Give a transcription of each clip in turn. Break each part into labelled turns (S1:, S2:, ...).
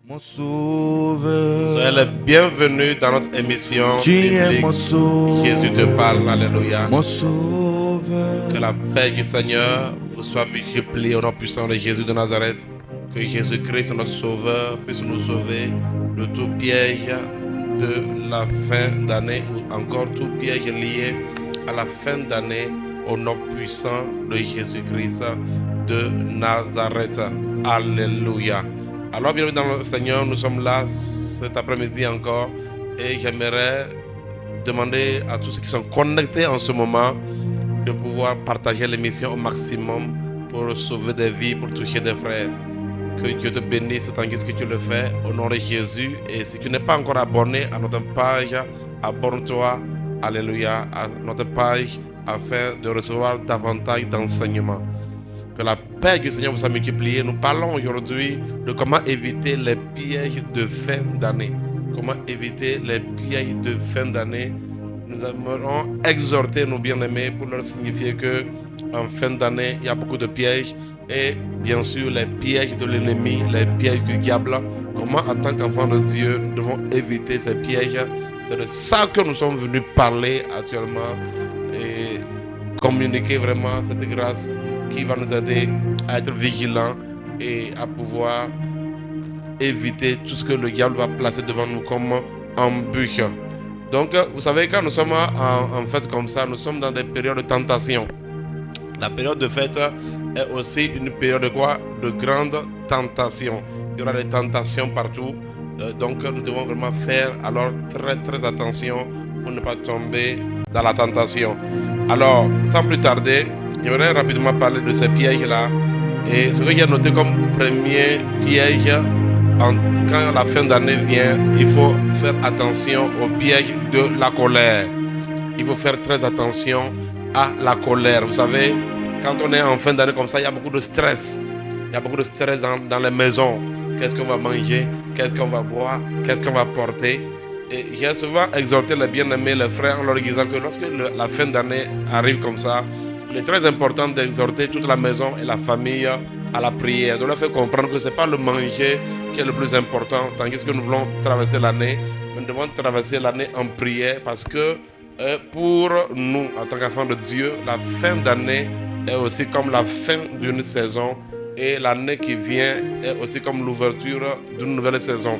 S1: Mon sauveur,
S2: Soyez les bienvenus dans notre émission
S1: tu es
S2: biblique.
S1: mon sauveur,
S2: Jésus te parle, alléluia.
S1: mon sauveur.
S2: Que la paix du Seigneur vous soit multipliée au nom puissant de Jésus de Nazareth. Que Jésus-Christ, notre sauveur, puisse nous sauver de tout piège de la fin d'année ou encore tout piège lié à la fin d'année au nom puissant de Jésus-Christ de Nazareth. Alléluia. Alors, bienvenue dans le Seigneur, nous sommes là cet après-midi encore et j'aimerais demander à tous ceux qui sont connectés en ce moment de pouvoir partager l'émission au maximum pour sauver des vies, pour toucher des frères. Que Dieu te bénisse tant que tu le fais au nom de Jésus. Et si tu n'es pas encore abonné à notre page, abonne-toi, alléluia, à notre page afin de recevoir davantage d'enseignements. Que la paix du Seigneur vous soit multipliée. Nous parlons aujourd'hui de comment éviter les pièges de fin d'année. Comment éviter les pièges de fin d'année. Nous aimerons exhorter nos bien-aimés pour leur signifier que en fin d'année, il y a beaucoup de pièges. Et bien sûr, les pièges de l'ennemi, les pièges du diable. Comment, en tant qu'enfants de Dieu, nous devons éviter ces pièges. C'est de ça que nous sommes venus parler actuellement et communiquer vraiment cette grâce qui va nous aider à être vigilants et à pouvoir éviter tout ce que le diable va placer devant nous comme embûche. Donc, vous savez, quand nous sommes en fête comme ça, nous sommes dans des périodes de tentation. La période de fête est aussi une période de quoi? De grande tentation. Il y aura des tentations partout. Donc, nous devons vraiment faire alors très attention pour ne pas tomber dans la tentation. Alors, sans plus tarder, j'aimerais rapidement parler de ces pièges-là. Et ce que j'ai noté comme premier piège, quand la fin d'année vient, il faut faire attention au piège de la colère. Il faut faire très attention à la colère. Vous savez, quand on est en fin d'année comme ça, il y a beaucoup de stress. Il y a beaucoup de stress dans les maisons. Qu'est-ce qu'on va manger? Qu'est-ce qu'on va boire? Qu'est-ce qu'on va porter? Et j'ai souvent exhorté les bien-aimés, les frères, en leur disant que lorsque la fin d'année arrive comme ça, il est très important d'exhorter toute la maison et la famille à la prière, de leur faire comprendre que ce n'est pas le manger qui est le plus important, tandis que nous voulons traverser l'année, mais nous devons traverser l'année en prière parce que pour nous, en tant qu'enfants de Dieu, la fin d'année est aussi comme la fin d'une saison et l'année qui vient est aussi comme l'ouverture d'une nouvelle saison.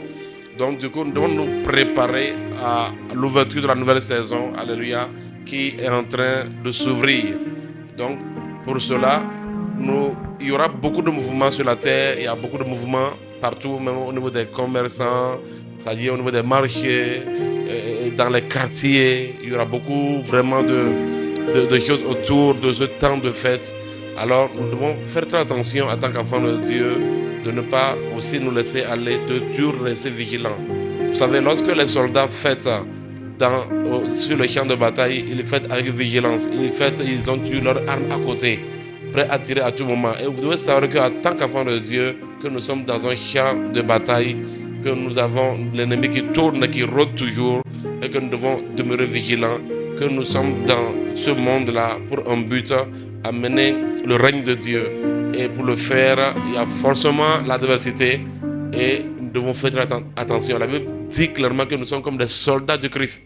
S2: Donc du coup, nous devons nous préparer à l'ouverture de la nouvelle saison, alléluia, qui est en train de s'ouvrir. Donc pour cela, il y aura beaucoup de mouvements sur la terre, il y a beaucoup de mouvements partout, même au niveau des commerçants, c'est-à-dire au niveau des marchés, dans les quartiers, il y aura beaucoup vraiment de choses autour de ce temps de fête. Alors nous devons faire très attention en tant qu'enfants de Dieu, de ne pas aussi nous laisser aller, de toujours rester vigilants. Vous savez, lorsque les soldats fêtent sur le champ de bataille, ils fêtent avec vigilance. Ils ont toujours leurs armes à côté, prêts à tirer à tout moment. Et vous devez savoir qu'en tant qu'enfants de Dieu, que nous sommes dans un champ de bataille, que nous avons l'ennemi qui tourne, qui rôde toujours, et que nous devons demeurer vigilants, que nous sommes dans ce monde-là pour un but, amener le règne de Dieu. Et pour le faire, il y a forcément l'adversité et nous devons faire très attention. La Bible dit clairement que nous sommes comme des soldats de Christ.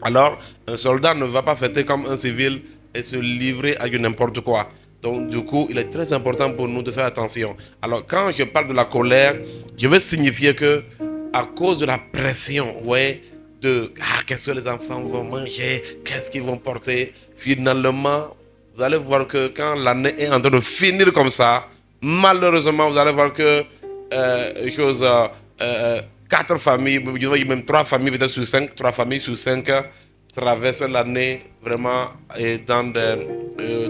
S2: Alors, un soldat ne va pas fêter comme un civil et se livrer à n'importe quoi. Donc, du coup, il est très important pour nous de faire attention. Alors, quand je parle de la colère, je veux signifier que à cause de la pression, ouais, qu'est-ce que les enfants vont manger, qu'est-ce qu'ils vont porter, finalement, vous allez voir que quand l'année est en train de finir comme ça, malheureusement, vous allez voir que 4 familles, même 3 familles peut-être sur 5, 3 familles sur 5 traversent l'année vraiment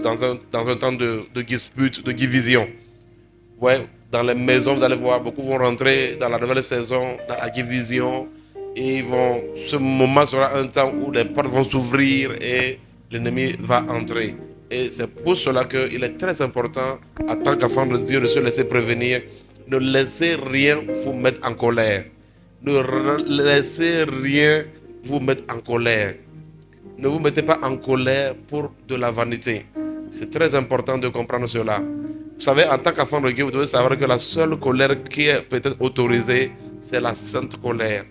S2: dans un temps de dispute, de division. Ouais, dans les maisons, vous allez voir, beaucoup vont rentrer dans la nouvelle saison, dans la division. Et ce moment sera un temps où les portes vont s'ouvrir et l'ennemi va entrer. Et c'est pour cela qu'il est très important, en tant qu'enfant de Dieu, de se laisser prévenir. Ne laissez rien vous mettre en colère. Ne laissez rien vous mettre en colère. Ne vous mettez pas en colère pour de la vanité. C'est très important de comprendre cela. savez, en tant qu'enfant de Dieu, vous devez savoir que la seule colère qui est peut-être autorisée, c'est la sainte colère.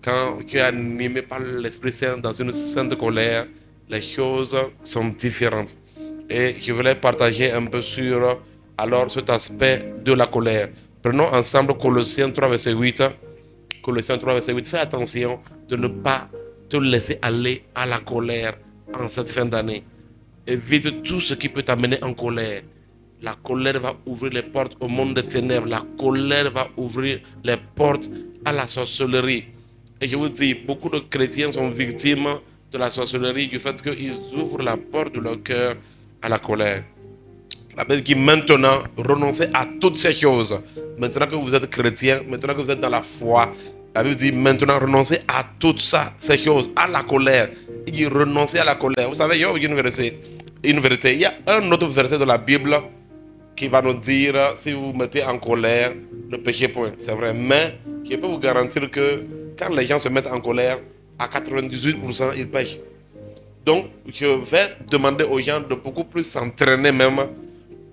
S2: Quand tu es animé par l'Esprit Saint dans une sainte colère, les choses sont différentes. Et je voulais partager un peu sur alors cet aspect de la colère. Prenons ensemble Colossiens 3, verset 8. Colossiens 3, verset 8. Fais attention de ne pas te laisser aller à la colère en cette fin d'année. Évite tout ce qui peut t'amener en colère. La colère va ouvrir les portes au monde des ténèbres. La colère va ouvrir les portes à la sorcellerie. Et je vous dis, beaucoup de chrétiens sont victimes de la sorcellerie, du fait qu'ils ouvrent la porte de leur cœur à la colère. La Bible dit maintenant, renoncez à toutes ces choses. Maintenant que vous êtes chrétien, maintenant que vous êtes dans la foi, la Bible dit maintenant, renoncez à toutes ces choses, à la colère. Il dit renoncez à la colère. Vous savez, il y a une vérité. Il y a un autre verset de la Bible qui va nous dire, si vous vous mettez en colère, ne péchez point. C'est vrai, mais je peux vous garantir que quand les gens se mettent en colère, à 98%, ils pêchent. Donc, je vais demander aux gens de beaucoup plus s'entraîner même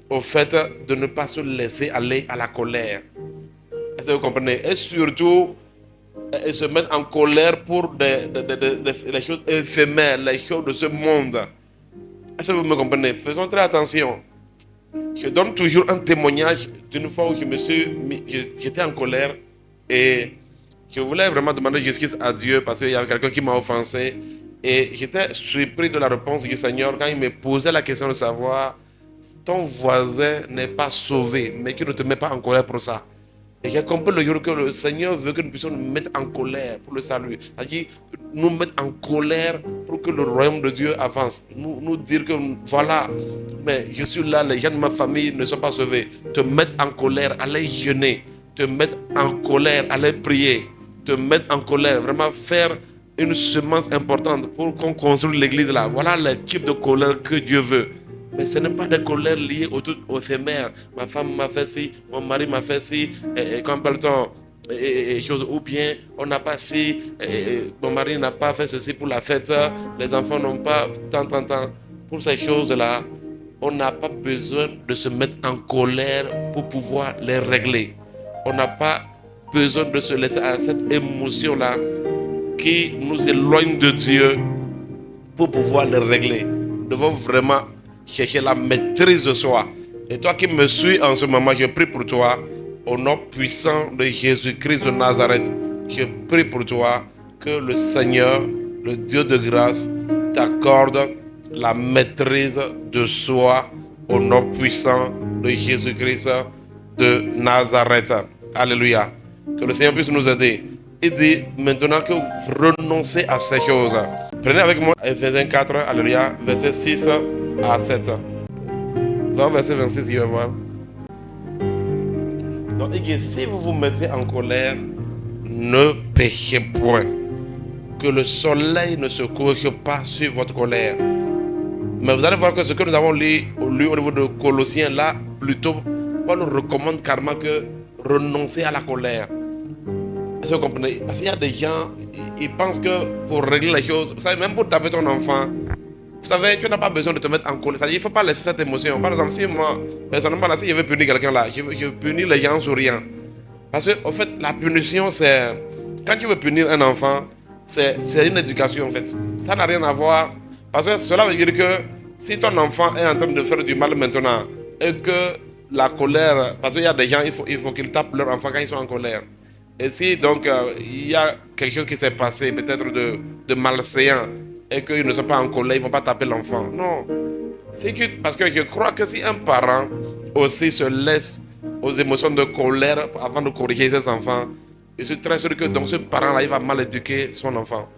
S2: au fait de ne pas se laisser aller à la colère. Est-ce que vous comprenez? Et surtout, se mettre en colère pour les choses éphémères, les choses de ce monde. Est-ce que vous me comprenez? Faisons très attention. Je donne toujours un témoignage d'une fois où j'étais en colère et je voulais vraiment demander justice à Dieu parce qu'il y avait quelqu'un qui m'a offensé. Et j'étais surpris de la réponse du Seigneur quand il me posait la question de savoir ton voisin n'est pas sauvé, mais que ne te mets pas en colère pour ça. Et j'ai compris le jour que le Seigneur veut que nous puissions nous mettre en colère pour le salut. C'est-à-dire nous mettre en colère pour que le royaume de Dieu avance. Nous dire que voilà, mais je suis là, les gens de ma famille ne sont pas sauvés. Te mettre en colère, aller jeûner. Te mettre en colère, aller prier. Te mettre en colère, vraiment faire une semence importante pour qu'on construise l'église là. Voilà le type de colère que Dieu veut. Mais ce n'est pas des colères liées au éphémère. Ma femme m'a fait ci, mon mari m'a fait ci, quand parle-t-on ou bien on n'a pas ci, mon mari n'a pas fait ceci pour la fête, les enfants n'ont pas tant. Pour ces choses-là, on n'a pas besoin de se mettre en colère pour pouvoir les régler. On n'a pas besoin de se laisser à cette émotion-là qui nous éloigne de Dieu pour pouvoir les régler. Nous devons vraiment chercher la maîtrise de soi. Et toi qui me suis en ce moment, je prie pour toi, au nom puissant de Jésus-Christ de Nazareth, je prie pour toi que le Seigneur, le Dieu de grâce, t'accorde la maîtrise de soi au nom puissant de Jésus-Christ de Nazareth. Alléluia. Que le Seigneur puisse nous aider. Il dit maintenant que vous renoncez à ces choses. Prenez avec moi Ephésiens 4, alléluia, verset 6 à 7. Dans verset 26, il va voir. Donc il dit, si vous vous mettez en colère, ne péchez point. Que le soleil ne se couche pas sur votre colère. Mais vous allez voir que ce que nous avons lu au niveau de Colossiens, là, plutôt, Paul nous recommande carrément que renoncer à la colère. Est-ce que vous comprenez? Parce qu'il y a des gens, ils pensent que pour régler les choses, vous savez, même pour taper ton enfant, vous savez, tu n'as pas besoin de te mettre en colère. Il ne faut pas laisser cette émotion. Par exemple, si moi, personnellement, là, si je veux punir quelqu'un là, je veux punir les gens en souriant. Parce que, en fait, la punition, c'est. Quand tu veux punir un enfant, c'est une éducation, en fait. Ça n'a rien à voir. Parce que cela veut dire que si ton enfant est en train de faire du mal maintenant, et que la colère. Parce qu'il y a des gens, il faut qu'ils tapent leur enfant quand ils sont en colère. Et si donc il y a quelque chose qui s'est passé, peut-être de malséant, et qu'ils ne sont pas en colère, ils ne vont pas taper l'enfant. Non. Parce que je crois que si un parent aussi se laisse aux émotions de colère avant de corriger ses enfants, je suis très sûr que donc ce parent-là, il va mal éduquer son enfant.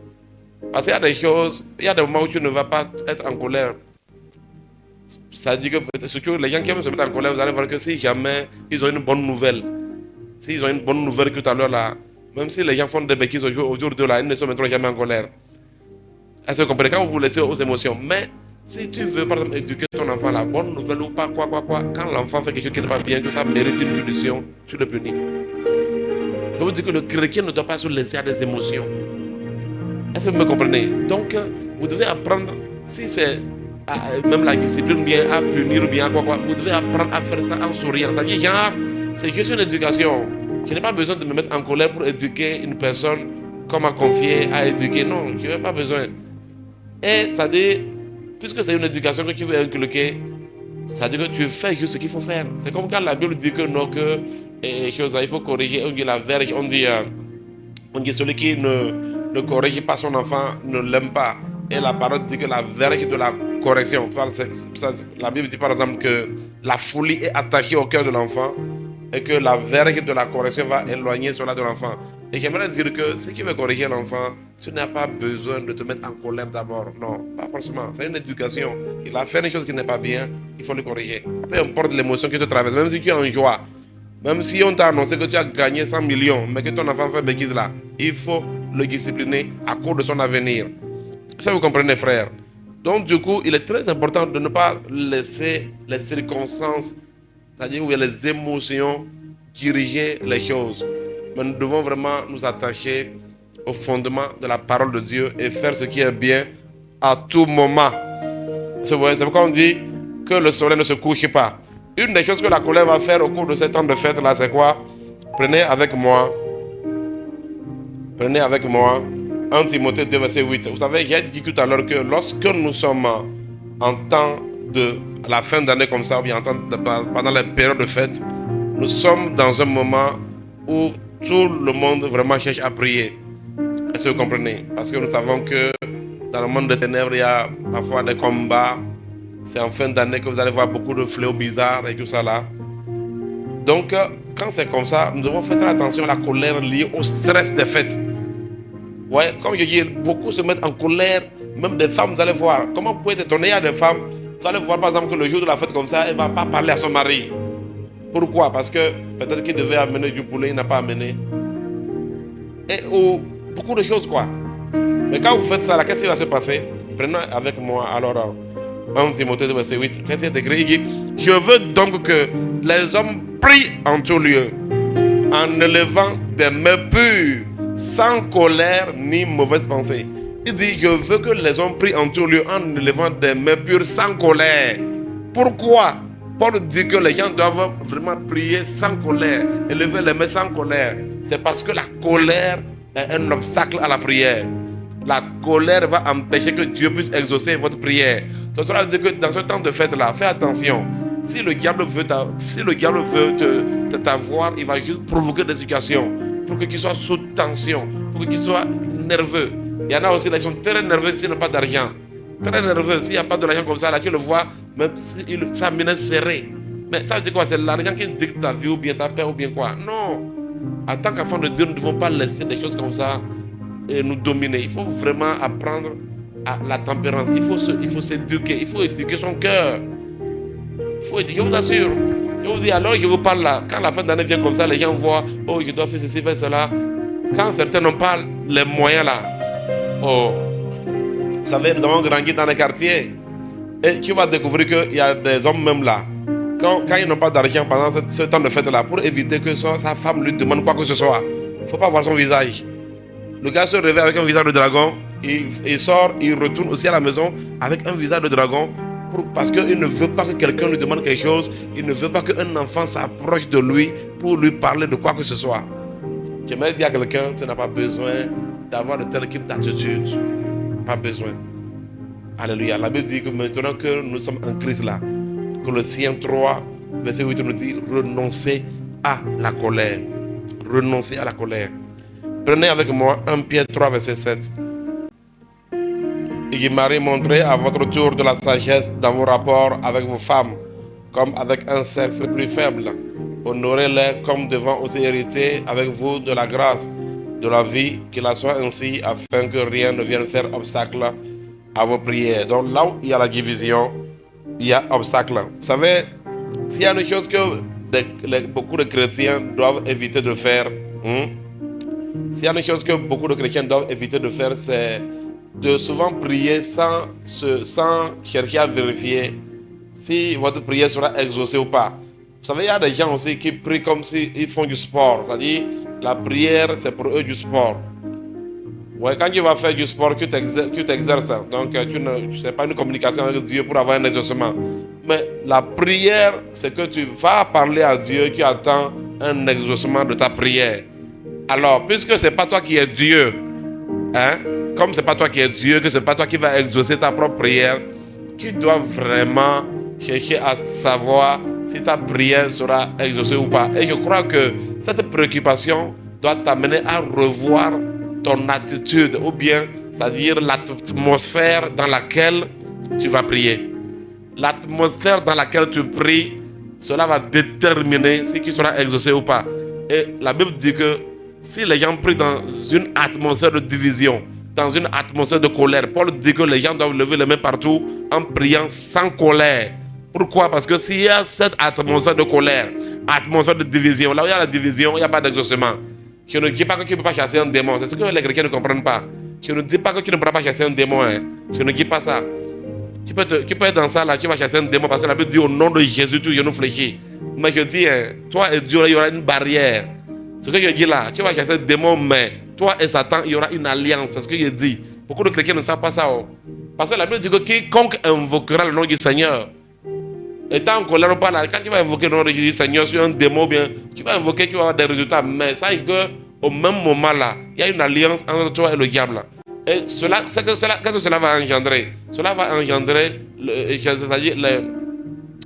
S2: Parce qu'il y a des choses, il y a des moments où tu ne vas pas être en colère. Ça dit que surtout les gens qui aiment se mettre en colère, vous allez voir que si jamais ils ont une bonne nouvelle, s'ils ont une bonne nouvelle tout à l'heure là, même si les gens font des bêtises autour d'eux là, ils ne se mettront jamais en colère. Est-ce que vous comprenez? Quand vous vous laissez aux émotions. Mais si tu veux par exemple éduquer ton enfant, la bonne nouvelle ou pas, quoi, quand l'enfant fait quelque chose qui n'est pas bien, que ça mérite une punition, tu le punis. Ça veut dire que le chrétien ne doit pas se laisser à des émotions. Est-ce que vous me comprenez? Donc, vous devez apprendre, si c'est même la discipline, bien à punir, ou bien à quoi. Vous devez apprendre à faire ça en souriant. C'est-à-dire, genre, c'est juste une éducation. Je n'ai pas besoin de me mettre en colère pour éduquer une personne qu'on m'a confié à éduquer. Non, je n'ai pas besoin. Et ça dit, puisque c'est une éducation que tu veux inculquer, ça veut dire que tu fais juste ce qu'il faut faire. C'est comme quand la Bible dit que non, que il faut corriger. On dit la verge, on dit celui qui ne corrige pas son enfant ne l'aime pas. Et la parole dit que la verge de la correction, la Bible dit par exemple que la folie est attachée au cœur de l'enfant et que la verge de la correction va éloigner cela de l'enfant. Et j'aimerais dire que si tu veux corriger l'enfant, tu n'as pas besoin de te mettre en colère d'abord. Non, pas forcément. C'est une éducation. Il a fait une chose qui n'est pas bien, il faut le corriger. Peu importe l'émotion qui te traverse, même si tu es en joie, même si on t'a annoncé que tu as gagné 100 millions, mais que ton enfant fait bêtise là, il faut le discipliner à cause de son avenir. Ça, vous comprenez, frère? Donc, du coup, il est très important de ne pas laisser les circonstances, c'est-à-dire où il y a les émotions, diriger les choses. Mais nous devons vraiment nous attacher au fondement de la parole de Dieu et faire ce qui est bien à tout moment. C'est pourquoi on dit que le soleil ne se couche pas. Une des choses que la colère va faire au cours de ce temps de fête-là, c'est quoi? Prenez avec moi 1 Timothée 2, verset 8. Vous savez, j'ai dit tout à l'heure que lorsque nous sommes en temps de la fin d'année comme ça, ou bien pendant les périodes de fête, nous sommes dans un moment où tout le monde vraiment cherche à prier. Est-ce que vous comprenez? Parce que nous savons que dans le monde des ténèbres, il y a parfois des combats. C'est en fin d'année que vous allez voir beaucoup de fléaux bizarres et tout ça là. Donc, quand c'est comme ça, nous devons faire très attention à la colère liée au stress des fêtes. Ouais, comme je dis, beaucoup se mettent en colère, même des femmes, vous allez voir. Comment vous pouvez être étonné à des femmes? Vous allez voir par exemple que le jour de la fête comme ça, elle ne va pas parler à son mari. Pourquoi? Parce que peut-être qu'il devait amener du poulet, il n'a pas amené. Ou beaucoup de choses quoi. Mais quand vous faites ça, là, qu'est-ce qui va se passer? Prenez avec moi alors 1 Timothée 2, verset 8. Qu'est-ce qui est écrit? Il dit, je veux donc que les hommes prient en tout lieu, en élevant des mains pures, sans colère ni mauvaise pensée. Il dit, je veux que les hommes prient en tout lieu, en élevant des mains pures, sans colère. Pourquoi? Paul dit que les gens doivent vraiment prier sans colère, élever les mains sans colère. C'est parce que la colère est un obstacle à la prière. La colère va empêcher que Dieu puisse exaucer votre prière. Donc cela veut dire que dans ce temps de fête-là, fais attention. Si le diable veut t'avoir, il va juste provoquer des situations pour que tu sois sous tension, pour que tu sois nerveux. Il y en a aussi qui sont très nerveux s'ils n'ont pas d'argent. Très nerveux, s'il n'y a pas de l'argent comme ça, là, tu le vois, même si ça mène serré. Mais ça veut dire quoi? C'est l'argent qui dicte ta vie ou bien ta paix ou bien quoi? Non. En tant qu'enfant de Dieu, nous ne devons pas laisser des choses comme ça nous dominer. Il faut vraiment apprendre à la tempérance. Il faut s'éduquer. Il faut éduquer son cœur. Il faut éduquer, je vous assure. Je vous dis, alors je vous parle là. Quand la fin d'année vient comme ça, les gens voient, oh, je dois faire ceci, faire cela. Quand certains n'ont pas les moyens là, oh, vous savez, nous avons grandi dans les quartiers. Et tu vas découvrir qu'il y a des hommes même là. Quand ils n'ont pas d'argent pendant ce temps de fête là, pour éviter que sa femme lui demande quoi que ce soit, il ne faut pas voir son visage. Le gars se réveille avec un visage de dragon, il sort, il retourne aussi à la maison avec un visage de dragon parce qu'il ne veut pas que quelqu'un lui demande quelque chose, il ne veut pas qu'un enfant s'approche de lui pour lui parler de quoi que ce soit. J'aimerais dire à quelqu'un, tu n'as pas besoin d'avoir de tel type d'attitude. Pas besoin. Alléluia. La Bible dit que maintenant que nous sommes en Christ là, Colossiens 3, verset 8 nous dit, renoncez à la colère. Renoncez à la colère. Prenez avec moi 1 Pierre 3, verset 7. Et Marie, montrez à votre tour de la sagesse dans vos rapports avec vos femmes, comme avec un sexe plus faible. Honorez-les comme devant aussi hériter avec vous de la grâce, de la vie, qu'il en soit ainsi, afin que rien ne vienne faire obstacle à vos prières. Donc là où il y a la division, il y a obstacle. Vous savez, s'il y a une chose que beaucoup de chrétiens doivent éviter de faire, s'il y a une chose que beaucoup de chrétiens doivent éviter de faire, c'est de souvent prier sans chercher à vérifier si votre prière sera exaucée ou pas. Vous savez, il y a des gens aussi qui prient comme s'ils font du sport. C'est-à-dire, la prière, c'est pour eux du sport. Ouais, quand tu vas faire du sport, tu t'exerces. Donc, tu n'as pas une communication avec Dieu pour avoir un exaucement. Mais la prière, c'est que tu vas parler à Dieu qui attend un exaucement de ta prière. Alors, puisque ce n'est pas toi qui es Dieu, hein, comme ce n'est pas toi qui es Dieu, que ce n'est pas toi qui vas exaucer ta propre prière, tu dois vraiment chercher à savoir si ta prière sera exaucée ou pas. Et je crois que cette préoccupation doit t'amener à revoir ton attitude, ou bien, c'est-à-dire l'atmosphère dans laquelle tu vas prier. L'atmosphère dans laquelle tu pries, cela va déterminer si tu seras exaucé ou pas. Et la Bible dit que si les gens prient dans une atmosphère de division, dans une atmosphère de colère, Paul dit que les gens doivent lever les mains partout en priant sans colère. Pourquoi? Parce que s'il y a cette atmosphère de colère, atmosphère de division, là où il y a la division, il n'y a pas d'exaucement. Je ne dis pas que tu ne peux pas chasser un démon. C'est ce que les chrétiens ne comprennent pas. Je ne dis pas que tu ne pourras pas chasser un démon. Hein. Je ne dis pas ça. Tu peux être dans ça, là, tu vas chasser un démon parce que la Bible dit au nom de Jésus, tu genou fléchis. Mais je dis, hein, toi et Dieu, là, il y aura une barrière. Ce que je dis là, tu vas chasser un démon, mais toi et Satan, il y aura une alliance. C'est ce que je dis. Beaucoup de chrétiens ne savent pas ça. Oh. Parce que la Bible dit que quiconque invoquera le nom du Seigneur, étant en colère ou pas là, quand tu vas invoquer le nom de Jésus, Seigneur, sur un démon, bien, tu vas invoquer, tu vas avoir des résultats. Mais ça, c'est qu'au même moment là, il y a une alliance entre toi et le diable. Et qu'est-ce que cela va engendrer? Cela va engendrer,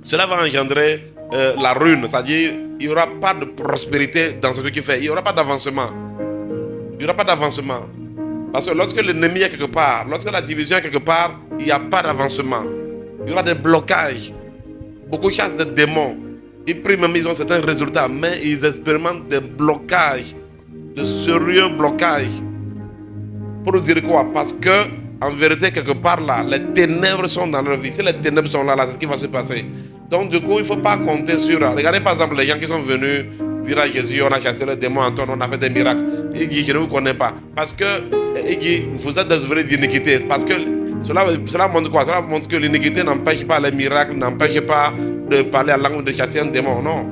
S2: cela va engendrer la ruine. C'est-à-dire, il n'y aura pas de prospérité dans ce que tu fais. Il n'y aura pas d'avancement. Il n'y aura pas d'avancement. Parce que lorsque l'ennemi est quelque part, lorsque la division est quelque part, il n'y a pas d'avancement. Il y aura des blocages. Beaucoup chassent des démons. Ils prient même, ils ont certains résultats, mais ils expérimentent des blocages, de sérieux blocages. Pour dire quoi? Parce que, en vérité, quelque part là, les ténèbres sont dans leur vie. Si les ténèbres sont là, c'est ce qui va se passer. Donc, du coup, il ne faut pas compter sur. Regardez par exemple les gens qui sont venus dire à Jésus, on a chassé le démon, Antoine, on a fait des miracles. Il dit, je ne vous connais pas. Parce que, il dit, vous êtes des ouvriers d'iniquité. Parce que cela montre quoi? Cela montre que l'iniquité n'empêche pas les miracles, n'empêche pas de parler à la langue, de chasser un démon. Non.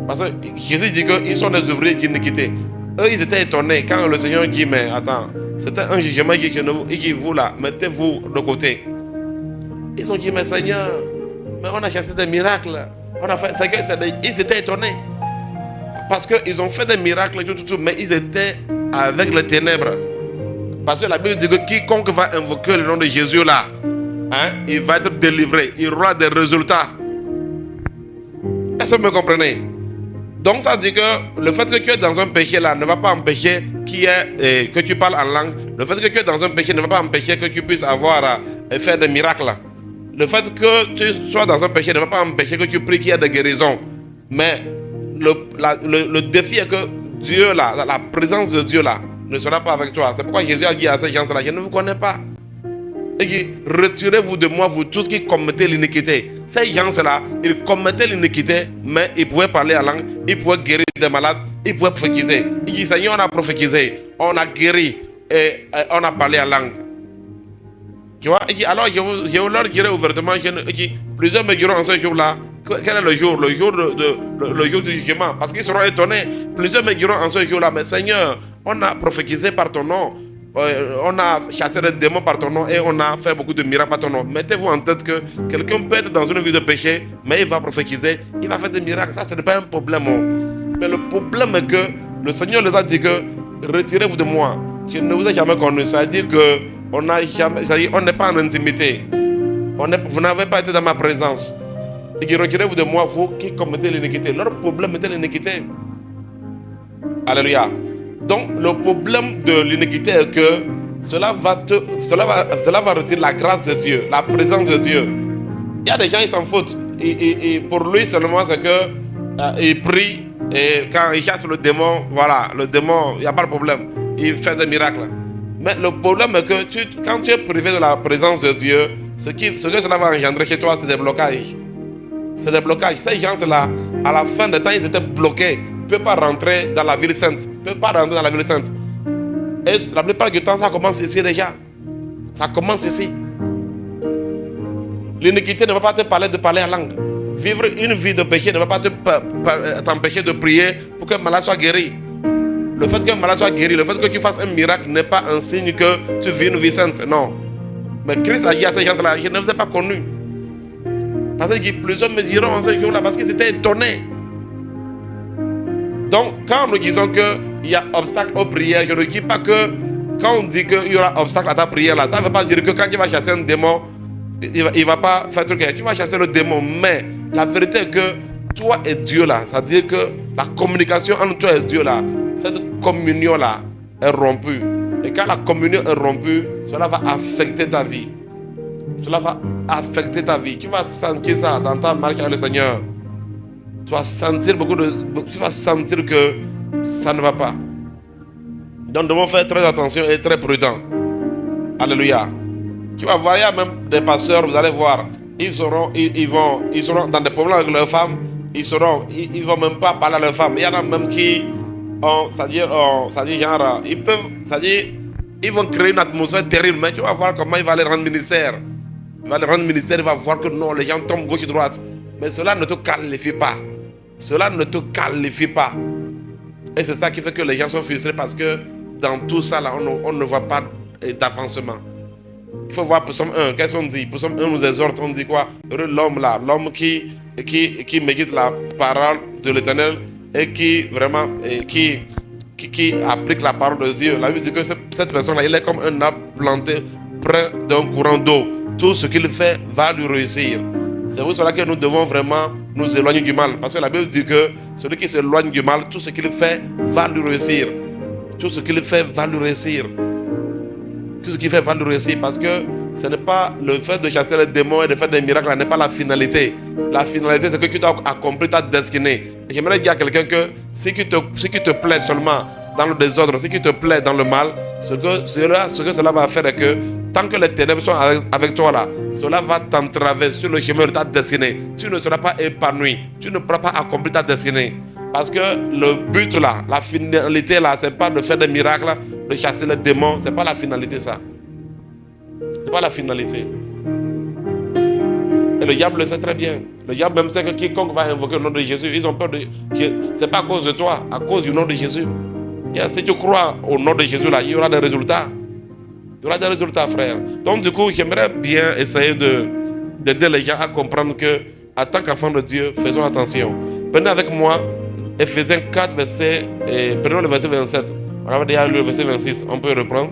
S2: Parce que Jésus dit qu'ils sont des ouvriers d'iniquité. Eux, ils étaient étonnés quand le Seigneur dit, mais attends, c'était un jugement, il dit, vous là, mettez-vous de côté. Ils ont dit, mais Seigneur, mais on a chassé des miracles. On a fait, ils étaient étonnés. Parce qu'ils ont fait des miracles, tout, mais ils étaient avec les ténèbres. Parce que la Bible dit que quiconque va invoquer le nom de Jésus là, hein, il va être délivré, il aura des résultats. Est-ce que vous me comprenez? Donc ça dit que le fait que tu es dans un péché là ne va pas empêcher que tu parles en langue. Le fait que tu es dans un péché ne va pas empêcher que tu puisses avoir faire des miracles. Le fait que tu sois dans un péché ne va pas empêcher que tu pries qu'il y ait des guérisons. Mais le défi est que Dieu là, la présence de Dieu là, ne sera pas avec toi. C'est pourquoi Jésus a dit à ces gens-là, je ne vous connais pas. Il dit, retirez-vous de moi, vous tous qui commettez l'iniquité. Ces gens-là, ils commettaient l'iniquité, mais ils pouvaient parler en langue, ils pouvaient guérir des malades, ils pouvaient prophétiser. Il dit, Seigneur, on a prophétisé, on a guéri et on a parlé en langue. Tu vois? Il dit, alors je leur dirai ouvertement, il dit, plusieurs me diront en ce jour-là, quel est le jour? Le jour du jugement. Parce qu'ils seront étonnés. Plusieurs me diront en ce jour-là, mais Seigneur, on a prophétisé par ton nom. On a chassé les démons par ton nom et on a fait beaucoup de miracles par ton nom. Mettez-vous en tête que quelqu'un peut être dans une vie de péché, mais il va prophétiser, il va faire des miracles. Ça, ce n'est pas un problème. Mais le problème est que le Seigneur les a dit que retirez-vous de moi. Je ne vous ai jamais connu. Ça veut dire qu'on n'est pas en intimité. Vous n'avez pas été dans ma présence. Il dit retirez-vous de moi, vous qui commettez l'iniquité. Leur problème était l'iniquité. Alléluia. Donc, le problème de l'iniquité est que cela va retirer la grâce de Dieu, la présence de Dieu. Il y a des gens, ils s'en foutent. Et pour lui seulement, c'est que il prie et quand il chasse le démon, voilà, le démon, il n'y a pas de problème. Il fait des miracles. Mais le problème est que quand tu es privé de la présence de Dieu, ce que cela va engendrer chez toi, c'est des blocages. C'est des blocages. Ces gens-là, à la fin du temps, ils étaient bloqués. Ils ne peuvent pas rentrer dans la ville sainte. Ils ne peuvent pas rentrer dans la ville sainte. Et la plupart du temps, ça commence ici déjà. Ça commence ici. L'iniquité ne va pas te parler de parler en langue. Vivre une vie de péché ne va pas t'empêcher de prier pour que le malade soit guéri. Le fait qu'un malade soit guéri, le fait que tu fasses un miracle n'est pas un signe que tu vis une vie sainte. Non. Mais Christ a dit à ces gens-là, je ne vous ai pas connus. Parce que plusieurs me diront en ce jour-là, parce qu'ils étaient étonnés. Donc, quand nous disons qu'il y a obstacle aux prières, je ne dis pas que quand on dit qu'il y aura obstacle à ta prière, là, ça ne veut pas dire que quand tu vas chasser un démon, il ne va pas faire truc. Tu vas chasser le démon, mais la vérité est que toi et Dieu là, c'est-à-dire que la communication entre toi et Dieu là, cette communion là est rompue. Et quand la communion est rompue, cela va affecter ta vie. Cela va affecter ta vie. Tu vas sentir ça dans ta marche avec le Seigneur. Tu vas sentir tu vas sentir que ça ne va pas. Donc nous devons faire très attention et très prudent. Alléluia. Tu vas voir, il y a même des pasteurs, vous allez voir, ils seront dans des problèmes avec leurs femmes, ils vont même pas parler à leurs femmes. Il y en a même qui ont, c'est-à-dire genre, ils vont créer une atmosphère terrible, mais tu vas voir comment il va les rendre ministère. Il va les rendre ministère, il va voir que non, les gens tombent gauche et droite. Mais cela ne te qualifie pas. Cela ne te qualifie pas. Et c'est ça qui fait que les gens sont frustrés parce que dans tout ça, là, on ne voit pas d'avancement. Il faut voir Psaume 1. Qu'est-ce qu'on dit? Psaume 1 nous exhorte, on dit quoi? Heureux l'homme là, l'homme qui médite la parole de l'Éternel et qui vraiment qui applique la parole de Dieu. La Bible dit que cette personne-là, il est comme un arbre planté près d'un courant d'eau. Tout ce qu'il fait va lui réussir. C'est pour cela que nous devons vraiment nous éloigner du mal. Parce que la Bible dit que celui qui s'éloigne du mal, tout ce qu'il fait va lui réussir. Tout ce qu'il fait va lui réussir. Tout ce qu'il fait va lui réussir. Parce que ce n'est pas le fait de chasser les démons et de faire des miracles, ce n'est pas la finalité. La finalité, c'est que tu dois accomplir ta destinée. Et j'aimerais dire à quelqu'un que ce qui te plaît seulement dans le désordre, ce qui te plaît dans le mal, ce que cela va faire est que tant que les ténèbres sont avec toi là, cela va t'entraver sur le chemin de ta destinée. Tu ne seras pas épanoui. Tu ne pourras pas accomplir ta destinée. Parce que le but là, la finalité là, c'est pas de faire des miracles, de chasser les démons. C'est pas la finalité ça. C'est pas la finalité. Et le diable le sait très bien. Le diable même sait que quiconque va invoquer le nom de Jésus, ils ont peur de... C'est pas à cause de toi, à cause du nom de Jésus. Et si tu crois au nom de Jésus là, il y aura des résultats. Il y aura des résultats, frère. Donc du coup, j'aimerais bien essayer d'aider les gens à comprendre que, en tant qu'enfants de Dieu, faisons attention. Prenez avec moi Ephésiens 4, prenons le verset 27. On avait déjà lu le verset 26, on peut reprendre.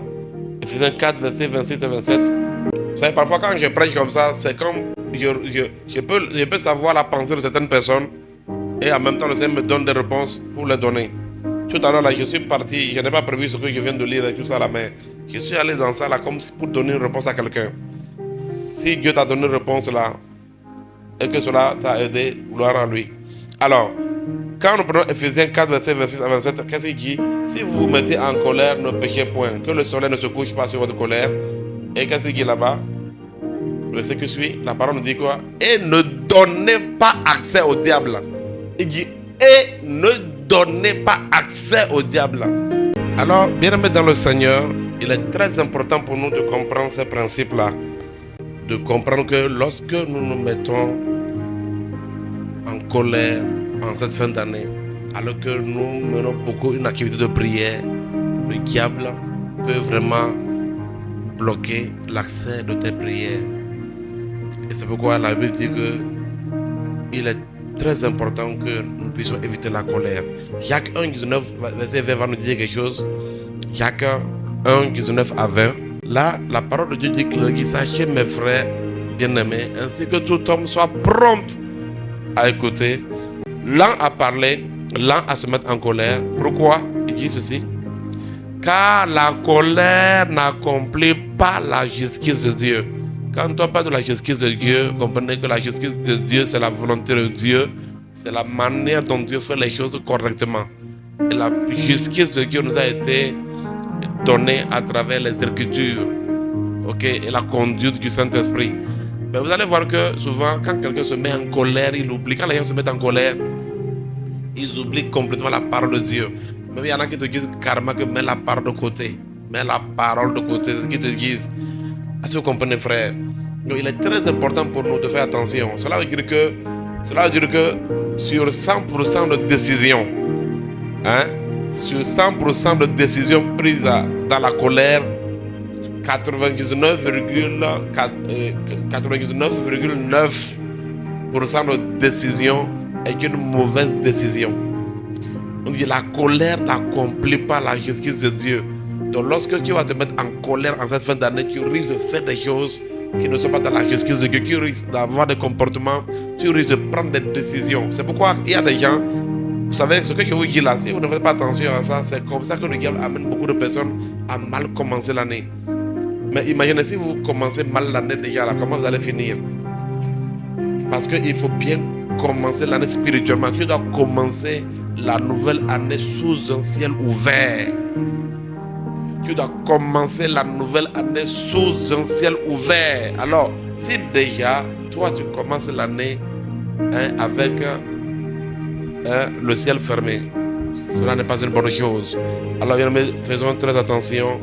S2: Ephésiens 4, verset 26 et 27. Vous savez, parfois quand je prêche comme ça, c'est comme je peux savoir la pensée de certaines personnes et en même temps le Seigneur me donne des réponses pour les donner. Tout à l'heure là, je suis parti, je n'ai pas prévu ce que je viens de lire et tout ça là, mais je suis allé dans ça là comme pour donner une réponse à quelqu'un. Si Dieu t'a donné une réponse là et que cela t'a aidé, gloire à lui. Alors, quand nous prenons Ephésiens 4, verset 26 à 27, qu'est-ce qu'il dit? Si vous vous mettez en colère, ne péchez point, que le soleil ne se couche pas sur votre colère. Et qu'est-ce qu'il dit là-bas? Le verset qui suit, la parole nous dit quoi? Et ne donnez pas accès au diable. Il dit, et ne donnez pas accès au diable. Alors, bien aimé dans le Seigneur, il est très important pour nous de comprendre ces principes-là. De comprendre que lorsque nous nous mettons en colère en cette fin d'année, alors que nous menons beaucoup une activité de prière, le diable peut vraiment bloquer l'accès de tes prières. Et c'est pourquoi la Bible dit que il est très important que nous puissions éviter la colère. Jacques 1, 19, verset 20 va nous dire quelque chose. Jacques 1, 19 à 20. Là, la parole de Dieu dit qu'il sachez, mes frères bien-aimés, ainsi que tout homme soit prompt à écouter, lent à parler, lent à se mettre en colère. Pourquoi il dit ceci? Car la colère n'accomplit pas la justice de Dieu. Quand on parle de la justice de Dieu, comprenez que la justice de Dieu, c'est la volonté de Dieu, c'est la manière dont Dieu fait les choses correctement. Et la justice de Dieu nous a été donnée à travers les Écritures, et la conduite du Saint-Esprit. Mais vous allez voir que souvent, quand quelqu'un se met en colère, il oublie. Quand les gens se mettent en colère, ils oublient complètement la parole de Dieu. Même il y en a qui te disent carrément que mets la parole de côté. Mets la parole de côté, c'est ce qu'ils te disent. Est-ce que vous comprenez, frère? Donc, il est très important pour nous de faire attention. Cela veut dire que sur 100% de décision, sur 100% de décisions prises dans la colère, 99,9% de décision est une mauvaise décision. On dit la colère n'accomplit pas la justice de Dieu. Donc lorsque tu vas te mettre en colère en cette fin d'année, tu risques de faire des choses qui ne sont pas dans la justice de Dieu, tu risques d'avoir des comportements, tu risques de prendre des décisions. C'est pourquoi il y a des gens, vous savez, ce que je vous dis là, si vous ne faites pas attention à ça, c'est comme ça que le diable amène beaucoup de personnes à mal commencer l'année. Mais imaginez si vous commencez mal l'année déjà, là, comment vous allez finir? Parce qu'il faut bien commencer l'année spirituellement. Tu dois commencer la nouvelle année sous un ciel ouvert. Tu dois commencer la nouvelle année sous un ciel ouvert. Alors, si déjà, toi, tu commences l'année avec le ciel fermé, cela n'est pas une bonne chose. Alors, bien aimés, faisons très attention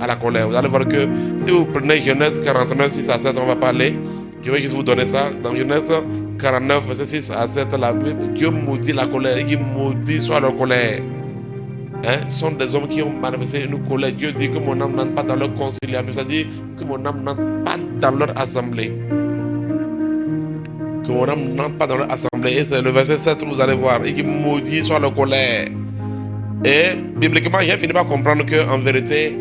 S2: à la colère. Vous allez voir que si vous prenez Genèse 49, 6 à 7, on ne va pas aller. Je vais juste vous donner ça. Dans Genèse 49, verset 6 à 7, la Bible, Dieu maudit la colère. Il dit maudit soit leur colère. Ce sont des hommes qui ont manifesté une colère. Dieu dit que mon âme n'entre pas dans leur conciliation. Ça dit que mon âme n'entre pas dans leur assemblée. Que mon âme n'entre pas dans leur assemblée. Et c'est le verset 7 vous allez voir. Il dit maudit soit leur colère. Et bibliquement, j'ai fini par comprendre qu'en vérité,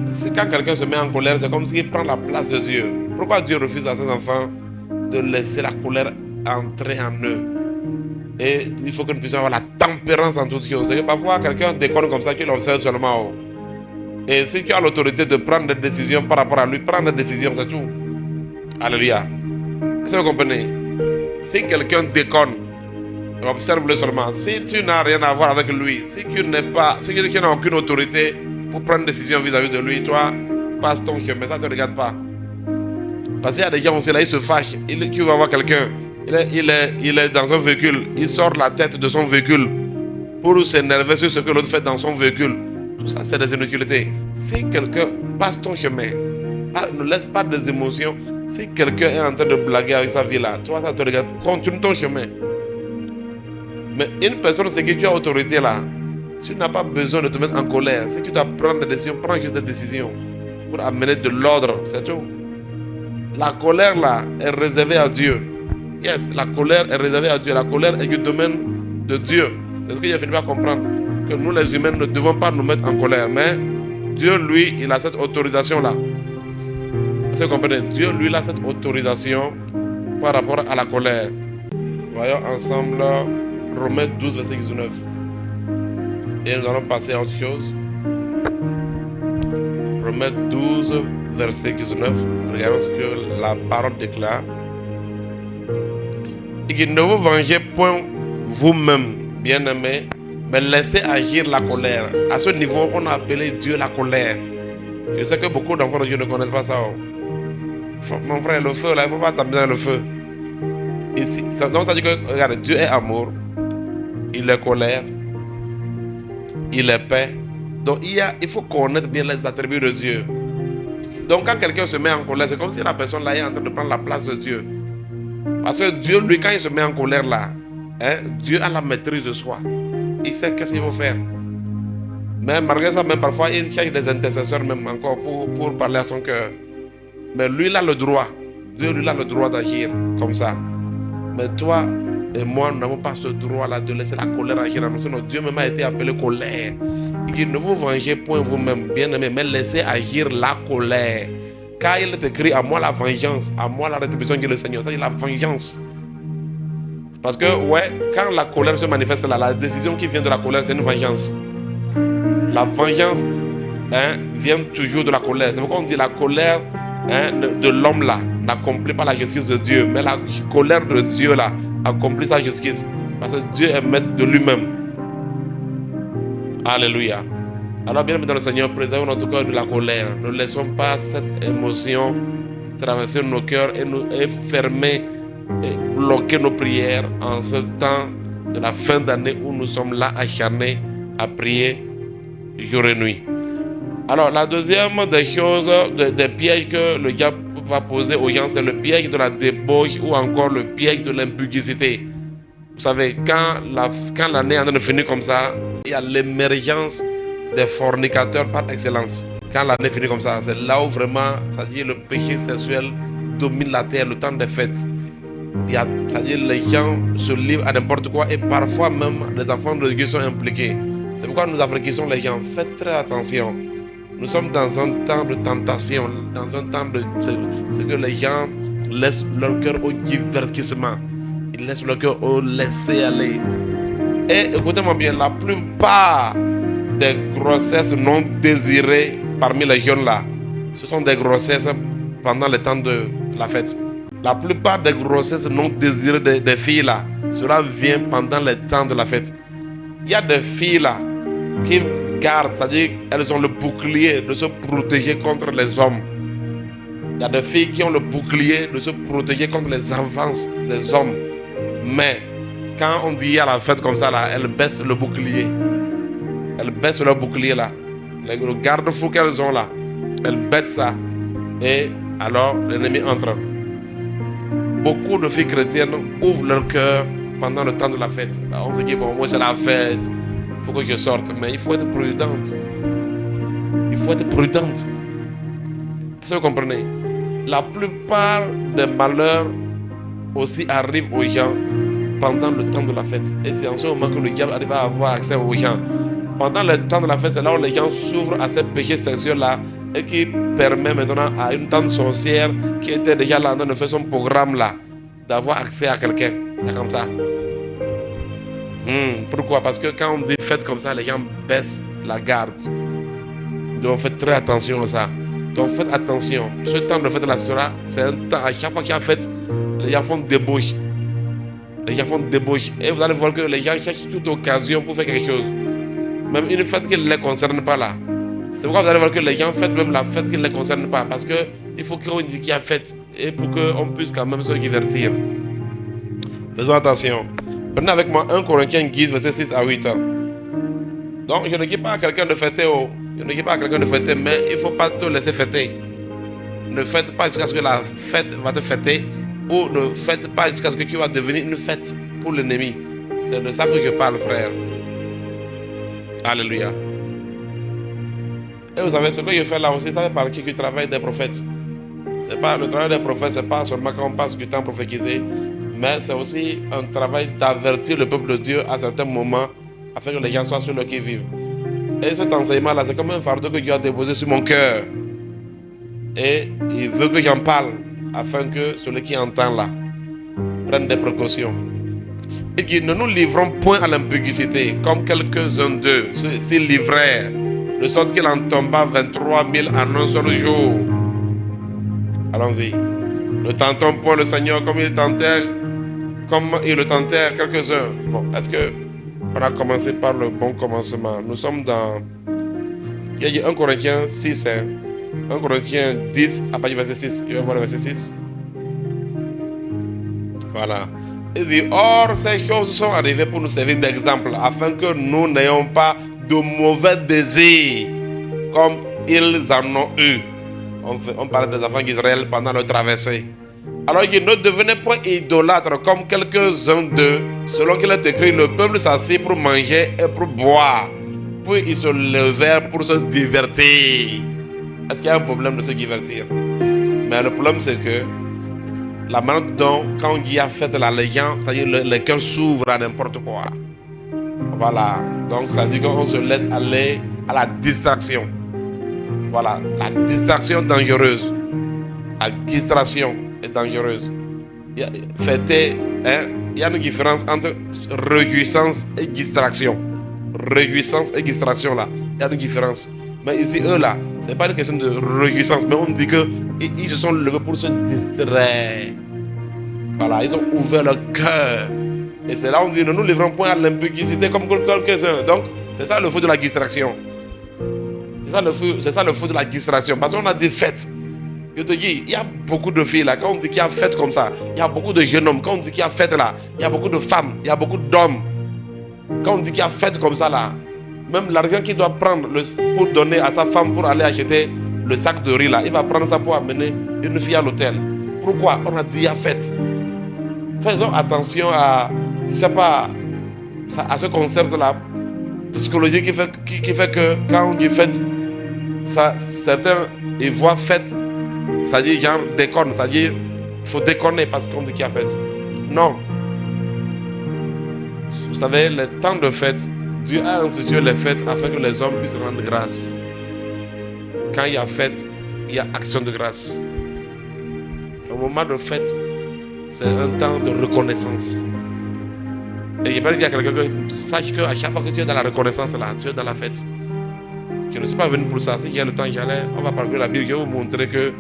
S2: c'est quand quelqu'un se met en colère, c'est comme s'il prend la place de Dieu. Pourquoi Dieu refuse à ses enfants de laisser la colère entrer en eux? Et il faut que nous puissions avoir la tempérance en toutes choses. C'est que parfois, quelqu'un déconne comme ça, tu l'observes seulement. Et si tu as l'autorité de prendre des décisions par rapport à lui, prendre des décisions, c'est tout. Alléluia. Est-ce que vous comprenez? Si quelqu'un déconne, observe-le seulement. Si tu n'as rien à voir avec lui, si tu n'as aucune autorité pour prendre une décision vis-à-vis de lui, toi, passe ton chemin, ça ne te regarde pas. Parce qu'il y a des gens aussi là, ils se fâchent. Tu vas voir quelqu'un, il est dans un véhicule, il sort la tête de son véhicule pour s'énerver sur ce que l'autre fait dans son véhicule. Tout ça, c'est des inutilités. Si quelqu'un passe ton chemin, ne laisse pas des émotions. Si quelqu'un est en train de blaguer avec sa vie là, toi, ça te regarde, continue ton chemin. Mais une personne, c'est que tu as autorité là. Tu n'as pas besoin de te mettre en colère. Si tu dois prendre des décisions, prends juste des décisions pour amener de l'ordre, c'est tout. La colère là est réservée à Dieu. Yes, la colère est réservée à Dieu. La colère est du domaine de Dieu. C'est ce que j'ai fini par comprendre. Que nous les humains ne devons pas nous mettre en colère. Mais Dieu, lui, il a cette autorisation là. Est-ce que vous comprenez? Dieu, lui, il a cette autorisation par rapport à la colère. Voyons ensemble Romains 12, verset 19. Et nous allons passer à autre chose. Romains 12, verset 19. Regardons ce que la parole déclare. Il dit, ne vous vengez point vous-même, bien-aimés, mais laissez agir la colère. À ce niveau, on a appelé Dieu la colère. Je sais que beaucoup d'enfants de Dieu ne connaissent pas ça. Mon frère, le feu, là, il ne faut pas t'amener dans le feu. Ici, donc ça dit que, regarde, Dieu est amour, il est colère, il est paix. Donc il faut connaître bien les attributs de Dieu. Donc quand quelqu'un se met en colère, c'est comme si la personne là est en train de prendre la place de Dieu. Parce que Dieu, lui, quand il se met en colère là, Dieu a la maîtrise de soi. Il sait qu'est-ce qu'il faut faire. Mais malgré ça, même parfois, il cherche des intercesseurs même encore pour parler à son cœur. Mais lui, il a le droit. Dieu, lui, il a le droit d'agir comme ça. Mais toi et moi, nous n'avons pas ce droit-là de laisser la colère agir en nous. Sinon, Dieu même a été appelé colère. Il dit, ne vous vengez point vous-même, bien-aimés, mais laissez agir la colère. Car il est écrit, à moi la vengeance, à moi la rétribution, dit le Seigneur. Ça, c'est la vengeance. Parce que, quand la colère se manifeste là, la décision qui vient de la colère, c'est une vengeance. La vengeance vient toujours de la colère. C'est pourquoi on dit la colère de l'homme là n'accomplit pas la justice de Dieu, mais la colère de Dieu là accomplit sa justice. Parce que Dieu est maître de lui-même. Alléluia. Alors bien aimé dans le Seigneur, préservons notre cœur de la colère. Ne laissons pas cette émotion traverser nos cœurs et fermer et bloquer nos prières en ce temps de la fin d'année où nous sommes là acharnés à prier jour et nuit. Alors la deuxième des choses, des pièges que le diable va poser aux gens, c'est le piège de la débauche ou encore le piège de l'impudicité. Vous savez, quand l'année est en train de finir comme ça, il y a l'émergence des fornicateurs par excellence. Quand l'année finit comme ça, c'est là où vraiment, c'est-à-dire le péché sexuel domine la terre, le temps des fêtes. C'est-à-dire les gens se livrent à n'importe quoi et parfois même les enfants de Dieu sont impliqués. C'est pourquoi nous avertissons les gens, faites très attention. Nous sommes dans un temps de tentation, dans un temps de... C'est que les gens laissent leur cœur au divertissement. Ils laissent leur cœur au laisser aller. Et écoutez-moi bien, la plupart des grossesses non désirées parmi les jeunes là, ce sont des grossesses pendant le temps de la fête. La plupart des grossesses non désirées des filles là, cela vient pendant le temps de la fête. Il y a des filles là qui gardent, c'est-à-dire qu'elles ont le bouclier de se protéger contre les hommes. Il y a des filles qui ont le bouclier de se protéger contre les avances des hommes. Mais quand on dit à la fête comme ça là, elles baissent le bouclier. Elles baissent leur bouclier là. Le garde-fou qu'elles ont là, elles baissent ça. Et alors l'ennemi entre. Beaucoup de filles chrétiennes ouvrent leur cœur pendant le temps de la fête. On se dit, bon, moi c'est la fête, il faut que je sorte. Mais il faut être prudente. Il faut être prudente. Est-ce que vous comprenez? La plupart des malheurs aussi arrivent aux gens pendant le temps de la fête. Et c'est en ce moment que le diable arrive à avoir accès aux gens. Pendant le temps de la fête, c'est là où les gens s'ouvrent à ces péchés sexuels-là et qui permet maintenant à une tante sorcière qui était déjà là en train de faire son programme là, d'avoir accès à quelqu'un. C'est comme ça. Pourquoi? Parce que quand on dit fête comme ça, les gens baissent la garde. Donc faites très attention à ça. Donc faites attention. Ce temps de fête là sera, c'est un temps, à chaque fois qu'il y a fête, les gens font débauche. Les gens font débauche. Et vous allez voir que les gens cherchent toute occasion pour faire quelque chose. Même une fête qui ne les concerne pas là. C'est pourquoi vous allez voir que les gens fêtent même la fête qui ne les concerne pas. Parce qu'il faut qu'on dise qu'il y a fête. Et pour qu'on puisse quand même se divertir. Faisons attention. Prenez avec moi 1 Corinthiens 10, verset 6 à 8. Donc je ne dis pas à quelqu'un de fêter. Je ne dis pas à quelqu'un de fêter, mais il ne faut pas te laisser fêter. Ne fête pas jusqu'à ce que la fête va te fêter. Ou ne fête pas jusqu'à ce que tu vas devenir une fête pour l'ennemi. C'est de ça que je parle, frère. Alléluia. Et vous savez, ce que je fais là aussi, ça fait partie du travail des prophètes. C'est pas le travail des prophètes, c'est pas seulement quand on passe du temps prophétisé, mais c'est aussi un travail d'avertir le peuple de Dieu à certains moments, afin que les gens soient sur le qui-vive. Et cet enseignement-là, c'est comme un fardeau que Dieu a déposé sur mon cœur. Et il veut que j'en parle, afin que celui qui entend là prenne des précautions. Il dit, ne nous livrons point à l'impudicité, comme quelques-uns d'eux s'y livrèrent, de sorte qu'il en tomba 23 000 en un seul jour. Allons-y. Ne tentons point le Seigneur comme il le tentèrent quelques-uns. Bon, est-ce que on a commencé par le bon commencement? Nous sommes dans... Il y a 1 Corinthiens 6, 1 Corinthiens 10, à partir du verset 6. Je vais voir le verset 6. Voilà. Il dit, or ces choses sont arrivées pour nous servir d'exemple, afin que nous n'ayons pas de mauvais désirs, comme ils en ont eu. On parlait des enfants d'Israël pendant leur traversée. Alors ils ne devenaient point idolâtres comme quelques-uns d'eux, selon qu'il est écrit, le peuple s'assit pour manger et pour boire, puis ils se levèrent pour se divertir. Est-ce qu'il y a un problème de se divertir? Mais le problème c'est que la manière dont, quand on dit à fête la légende, c'est-à-dire le cœur s'ouvre à n'importe quoi. Voilà. Donc ça dit qu'on se laisse aller à la distraction. Voilà. La distraction dangereuse. La distraction est dangereuse. Fêter, il y a une différence entre réjouissance et distraction. Réjouissance et distraction là. Il y a une différence. Mais ici, eux là, ce n'est pas une question de réjouissance, mais on dit qu'ils se sont levés pour se distraire. Voilà, ils ont ouvert leur cœur. Et c'est là où on dit, ne nous livrons point à l'impudicité comme quelques-uns. Donc, c'est ça le feu de la distraction. C'est ça le feu de la distraction. Parce qu'on a des fêtes. Je te dis, il y a beaucoup de filles là. Quand on dit qu'il y a fête comme ça, il y a beaucoup de jeunes hommes. Quand on dit qu'il y a fête là, il y a beaucoup de femmes, il y a beaucoup d'hommes. Quand on dit qu'il y a fête comme ça là, même l'argent qu'il doit prendre pour donner à sa femme pour aller acheter le sac de riz là, il va prendre ça pour amener une fille à l'hôtel. Pourquoi? On a dit il y a fête. Faisons attention à je sais pas, à ce concept-là, psychologie qui fait que quand on dit fête, certains ils voient fête, ça dit genre déconne, ça dit il faut déconner parce qu'on dit qu'il y a fête. Non. Vous savez, le temps de fête, Dieu a institué les fêtes afin que les hommes puissent rendre grâce. Quand il y a fête, il y a action de grâce. Au moment de fête, c'est un temps de reconnaissance. Et il peut dire à quelqu'un que sache qu'à chaque fois que tu es dans la reconnaissance là, tu es dans la fête. Je ne suis pas venu pour ça. Si j'ai le temps, on va parler de la Bible. Je vais vous montrer que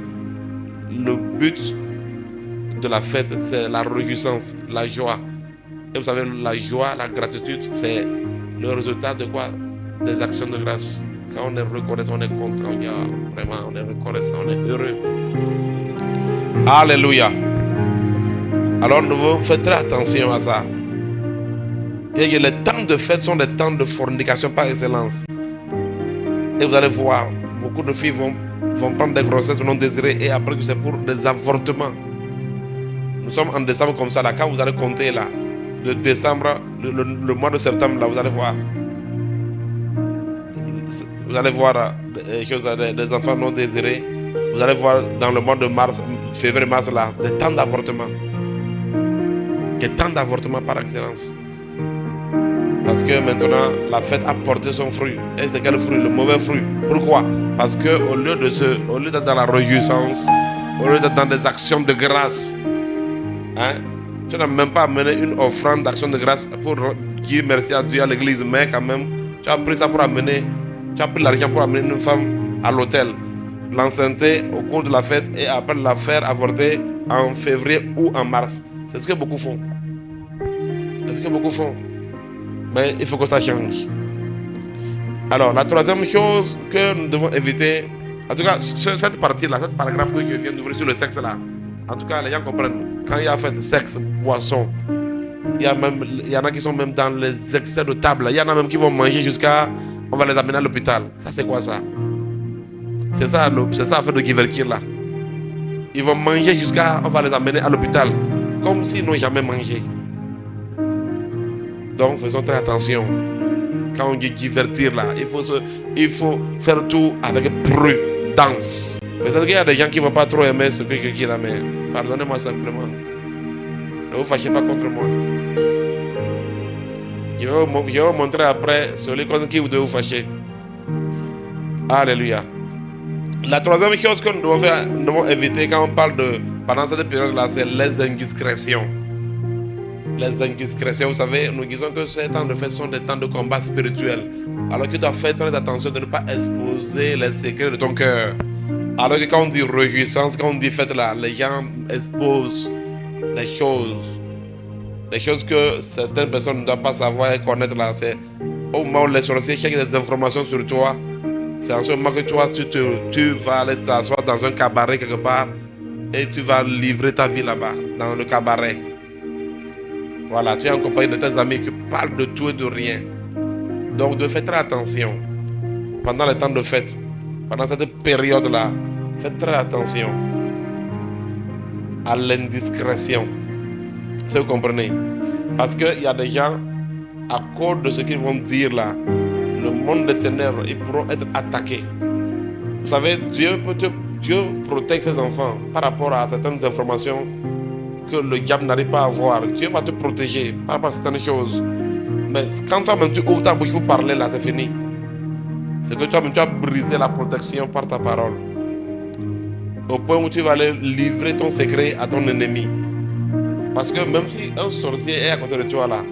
S2: le but de la fête, c'est la réjouissance, la joie. Et vous savez, la joie, la gratitude, c'est le résultat de quoi? Des actions de grâce. Quand on est reconnaissant, on est content, vraiment, on est reconnaissant, on est heureux. Alléluia. Alors nous devons faire très attention à ça. Et les temps de fête sont des temps de fornication par excellence. Et vous allez voir, beaucoup de filles vont prendre des grossesses non désirées et après que c'est pour des avortements. Nous sommes en décembre comme ça, là. Quand vous allez compter là, de décembre, le mois de septembre, là, vous allez voir. Vous allez voir des enfants non désirés. Vous allez voir dans le mois de mars, février-mars, là, des temps d'avortement. Des temps d'avortement par excellence. Parce que maintenant, la fête a porté son fruit. Et c'est quel fruit? Le mauvais fruit. Pourquoi? Parce qu'au lieu d'être dans la réjouissance, au lieu d'être dans des actions de grâce, hein, tu n'as même pas amené une offrande d'action de grâce pour dire merci à Dieu à l'église, mais quand même, tu as pris ça pour amener, tu as pris l'argent pour amener une femme à l'hôtel, l'enceinter au cours de la fête et après la faire avorter en février ou en mars. C'est ce que beaucoup font. C'est ce que beaucoup font. Mais il faut que ça change. Alors, la troisième chose que nous devons éviter, en tout cas, cette partie-là, cette paragraphe que je viens d'ouvrir sur le sexe là, en tout cas, les gens comprennent. Quand il y a fait sexe, boisson, il y en a qui sont même dans les excès de table. Il y en a même qui vont manger jusqu'à, on va les amener à l'hôpital. Ça, c'est quoi ça? C'est ça affaire de Giverkir là. Ils vont manger jusqu'à, on va les amener à l'hôpital. Comme s'ils n'ont jamais mangé. Donc, faisons très attention. Quand on dit divertir là, il faut faire tout avec prudence. Peut-être qu'il y a des gens qui ne vont pas trop aimer ce que je dis là, mais pardonnez-moi simplement. Ne vous fâchez pas contre moi. Je vais vous montrer après celui contre qui vous devez vous fâcher. Alléluia. La troisième chose que nous devons éviter quand on parle pendant cette période-là, c'est les indiscrétions. Les indiscrétions, vous savez, nous disons que ces temps de fête sont des temps de combat spirituel. Alors que tu dois faire très attention de ne pas exposer les secrets de ton cœur. Alors que quand on dit réjouissance, quand on dit fête là, les gens exposent les choses. Les choses que certaines personnes ne doivent pas savoir et connaître là. C'est au moment où les sorciers cherchent des informations sur toi. C'est en ce moment que toi, tu vas aller t'asseoir dans un cabaret quelque part et tu vas livrer ta vie là-bas, dans le cabaret. Voilà, tu es en compagnie de tes amis qui parlent de tout et de rien. Donc, de faire très attention. Pendant le temps de fête, pendant cette période-là, faites très attention à l'indiscrétion. Si vous comprenez. Parce qu'il y a des gens, à cause de ce qu'ils vont dire là, le monde des ténèbres, ils pourront être attaqués. Vous savez, Dieu protège ses enfants par rapport à certaines informations que le diable n'arrive pas à voir. Dieu va te protéger par rapport à certaines choses. Mais quand toi-même tu ouvres ta bouche pour parler là, c'est fini. C'est que toi-même tu as brisé la protection par ta parole. Au point où tu vas aller livrer ton secret à ton ennemi. Parce que même si un sorcier est à côté de toi là,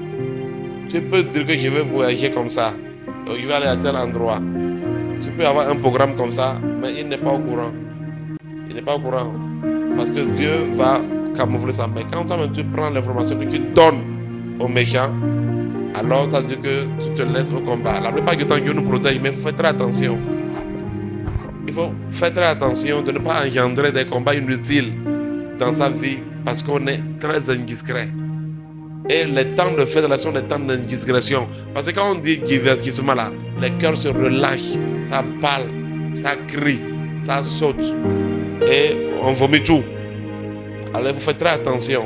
S2: tu peux dire que je vais voyager comme ça. Je vais aller à tel endroit. Tu peux avoir un programme comme ça, mais il n'est pas au courant. Il n'est pas au courant. Parce que Dieu va camoufler ça. Mais quand toi-même tu prends l'information que tu donnes aux méchants, alors ça veut dire que tu te laisses au combat. La plupart du temps, Dieu nous protège, mais il faut faire très attention. Il faut faire très attention de ne pas engendrer des combats inutiles dans sa vie parce qu'on est très indiscret. Et les temps de fête sont des temps d'indiscrétion. Parce que quand on dit divertissement là, les cœurs se relâchent, ça parle, ça crie, ça saute et on vomit tout. Alors il faut faire très attention.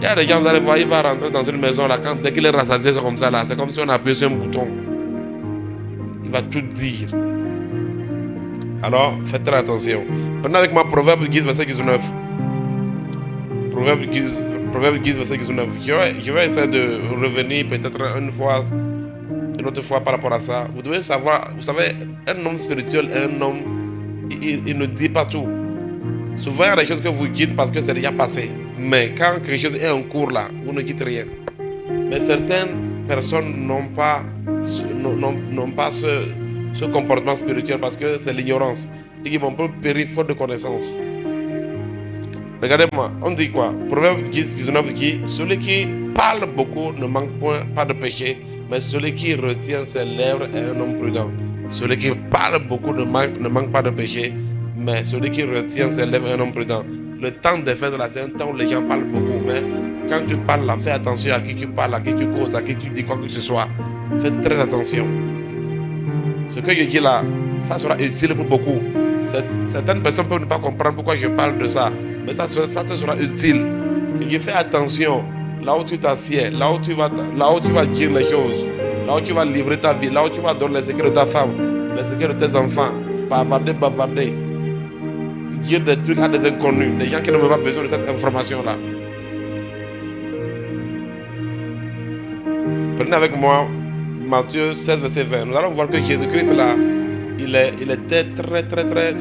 S2: Il y a des gens, vous allez voir, il va rentrer dans une maison là, dès qu'il est rassasié, c'est comme ça là. C'est comme si on appuyait sur un bouton. Il va tout dire. Alors, faites très attention. Maintenant avec moi, Proverbe 10, verset 19. Proverbe 10, verset 19. Je vais essayer de revenir peut-être une autre fois par rapport à ça. Vous devez savoir, vous savez, un homme spirituel, un homme, il ne dit pas tout. Souvent, il y a des choses que vous dites parce que c'est déjà passé. Mais quand quelque chose est en cours là, vous ne dites rien. Mais certaines personnes n'ont pas ce comportement spirituel parce que c'est l'ignorance. Et ils vont périr faute de connaissance. Regardez-moi, on dit quoi? Proverbe 10, 19 dit, celui qui parle beaucoup ne manque pas de péché, mais celui qui retient ses lèvres est un homme prudent. Celui qui parle beaucoup ne manque pas de péché, mais celui qui retient ses lèvres est un homme prudent. Le temps des fêtes, c'est un temps où les gens parlent beaucoup, mais quand tu parles là, fais attention à qui tu parles, à qui tu causes, à qui tu dis quoi que ce soit. Fais très attention. Ce que je dis là, ça sera utile pour beaucoup. Certaines personnes peuvent ne pas comprendre pourquoi je parle de ça, mais ça te sera utile. Je fais attention là où tu t'assieds, là où tu vas dire les choses, là où tu vas livrer ta vie, là où tu vas donner les secrets de ta femme, les secrets de tes enfants, bavarder, dire des trucs à des inconnus, des gens qui n'ont pas besoin de cette information-là. Prenez avec moi Matthieu 16, verset 20. Nous allons voir que Jésus-Christ, là, il était très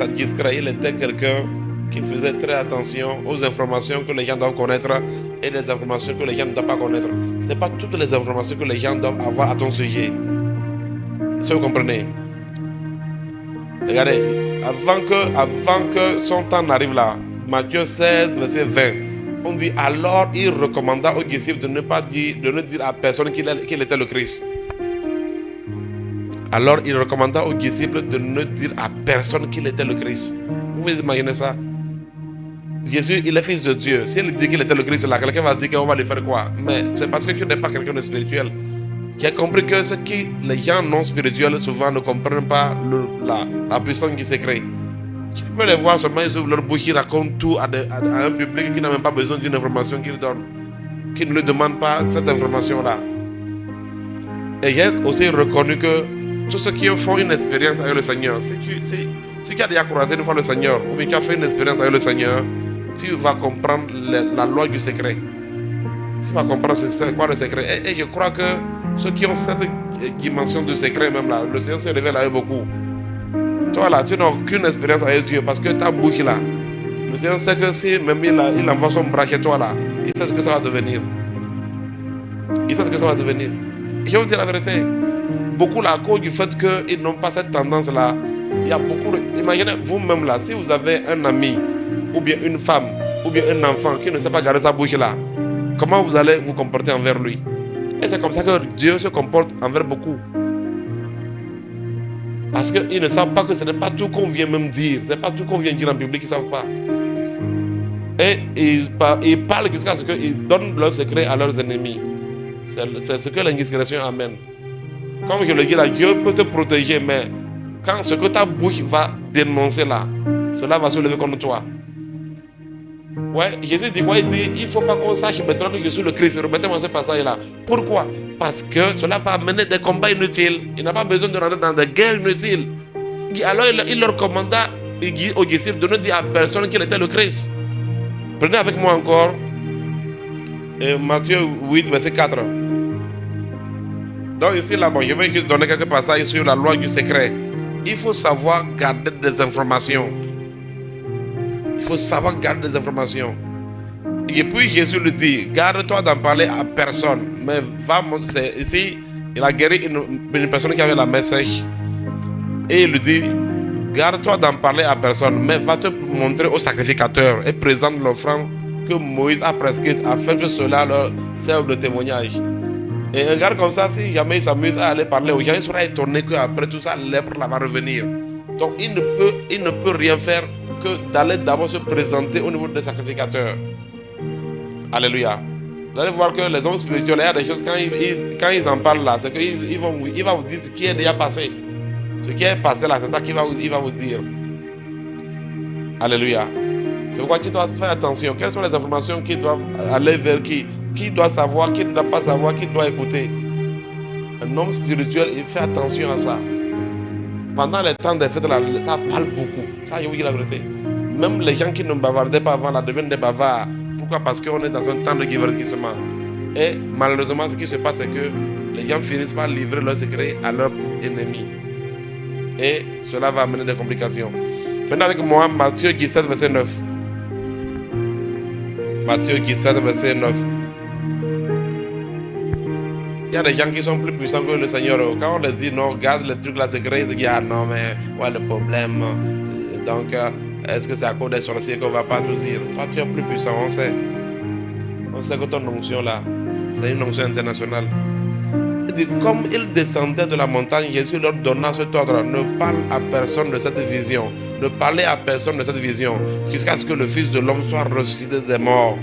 S2: discret. Il était quelqu'un qui faisait très attention aux informations que les gens doivent connaître et les informations que les gens ne doivent pas connaître. Ce n'est pas toutes les informations que les gens doivent avoir à ton sujet. Si vous comprenez. Regardez, avant que son temps n'arrive là, Matthieu 16, verset 20, on dit alors il recommanda aux disciples de ne dire à personne qu'il était le Christ. Alors il recommanda aux disciples de ne dire à personne qu'il était le Christ. Vous vous imaginez ça? Jésus, il est fils de Dieu. S'il dit qu'il était le Christ, là, quelqu'un va se dire qu'on va lui faire quoi? Mais c'est parce que tu n'es pas quelqu'un de spirituel. J'ai compris que les gens non spirituels souvent ne comprennent pas la puissance qui se crée. Tu peux les voir seulement, ils ouvrent leur bouche, ils racontent tout à un public qui n'a même pas besoin d'une information qu'ils donnent, qui ne lui demande pas cette information-là. Et j'ai aussi reconnu que tous ceux qui font une expérience avec le Seigneur, si tu as déjà croisé une fois le Seigneur, ou bien tu as fait une expérience avec le Seigneur, tu vas comprendre la loi du secret. Tu vas comprendre c'est quoi le secret. Et je crois que ceux qui ont cette dimension du secret même là, le Seigneur se révèle avec beaucoup. Toi là, tu n'as aucune expérience avec Dieu parce que ta bouche là, le Seigneur sait que si même il envoie son bras chez toi là, il sait ce que ça va devenir. Il sait ce que ça va devenir. Je vais vous dire la vérité. Beaucoup là, à cause du fait qu'ils n'ont pas cette tendance là, il y a beaucoup de... Imaginez vous-même là, si vous avez un ami, ou bien une femme, ou bien un enfant qui ne sait pas garder sa bouche là, comment vous allez vous comporter envers lui? Et c'est comme ça que Dieu se comporte envers beaucoup. Parce qu'ils ne savent pas que ce n'est pas tout qu'on vient même dire. Ce n'est pas tout qu'on vient dire en public, ils ne savent pas. Et ils parlent jusqu'à ce qu'ils donnent leur secret à leurs ennemis. C'est ce que l'indiscrétion amène. Comme je le dis là, Dieu peut te protéger, mais quand ce que ta bouche va dénoncer là, cela va se lever contre toi. Ouais, Jésus dit quoi? Il dit, il ne faut pas qu'on sache maintenant que je suis le Christ. Remettez-moi ce passage-là. Pourquoi? Parce que cela va amener des combats inutiles. Il n'a pas besoin de rentrer dans des guerres inutiles. Alors il leur commanda aux disciples de ne dire à personne qu'il était le Christ. Prenez avec moi encore Matthieu 8, verset 4. Donc ici, là, bon, je vais juste donner quelques passages sur la loi du secret. Il faut savoir garder des informations. Il faut savoir garder des informations. Et puis Jésus lui dit, garde-toi d'en parler à personne. Mais ici, il a guéri une personne qui avait la main sèche. Et il lui dit, garde-toi d'en parler à personne, mais va te montrer au sacrificateur et présente l'offrande que Moïse a prescrite afin que cela leur serve de témoignage. Et un gars comme ça, si jamais il s'amuse à aller parler aux gens, il sera étonné qu'après tout ça, lèpre là va revenir. Donc il ne peut rien faire que d'aller d'abord se présenter au niveau des sacrificateurs. Alléluia. Vous allez voir que les hommes spirituels, il y a des choses, quand ils en parlent là, c'est qu'il va vous dire ce qui est déjà passé. Ce qui est passé là, c'est ça qu'il va vous dire. Alléluia. C'est pourquoi qui doit faire attention. Quelles sont les informations qui doivent aller vers qui? Qui doit savoir, qui ne doit pas savoir, qui doit écouter? Un homme spirituel, il fait attention à ça. Pendant les temps des fêtes, ça parle beaucoup. Ça, il y a la vérité. Même les gens qui ne bavardaient pas avant, là, deviennent des bavards. Pourquoi? Parce qu'on est dans un temps de divertissement. Et malheureusement, ce qui se passe, c'est que les gens finissent par livrer leurs secrets à leurs ennemis. Et cela va amener des complications. Maintenant avec moi, Matthieu 17, verset 9. Matthieu 17, verset 9. Il y a des gens qui sont plus puissants que le Seigneur. Quand on leur dit non, garde les trucs là secrets, ils disent ah non, mais ouais, le problème. Donc, est-ce que c'est à cause des sorciers qu'on ne va pas tout dire? Toi, tu es plus puissant, on sait. On sait que ton onction là, c'est une onction internationale. Il dit, comme ils descendaient de la montagne, Jésus leur donna cet ordre: ne parle à personne de cette vision. Ne parlez à personne de cette vision, jusqu'à ce que le Fils de l'homme soit ressuscité des morts.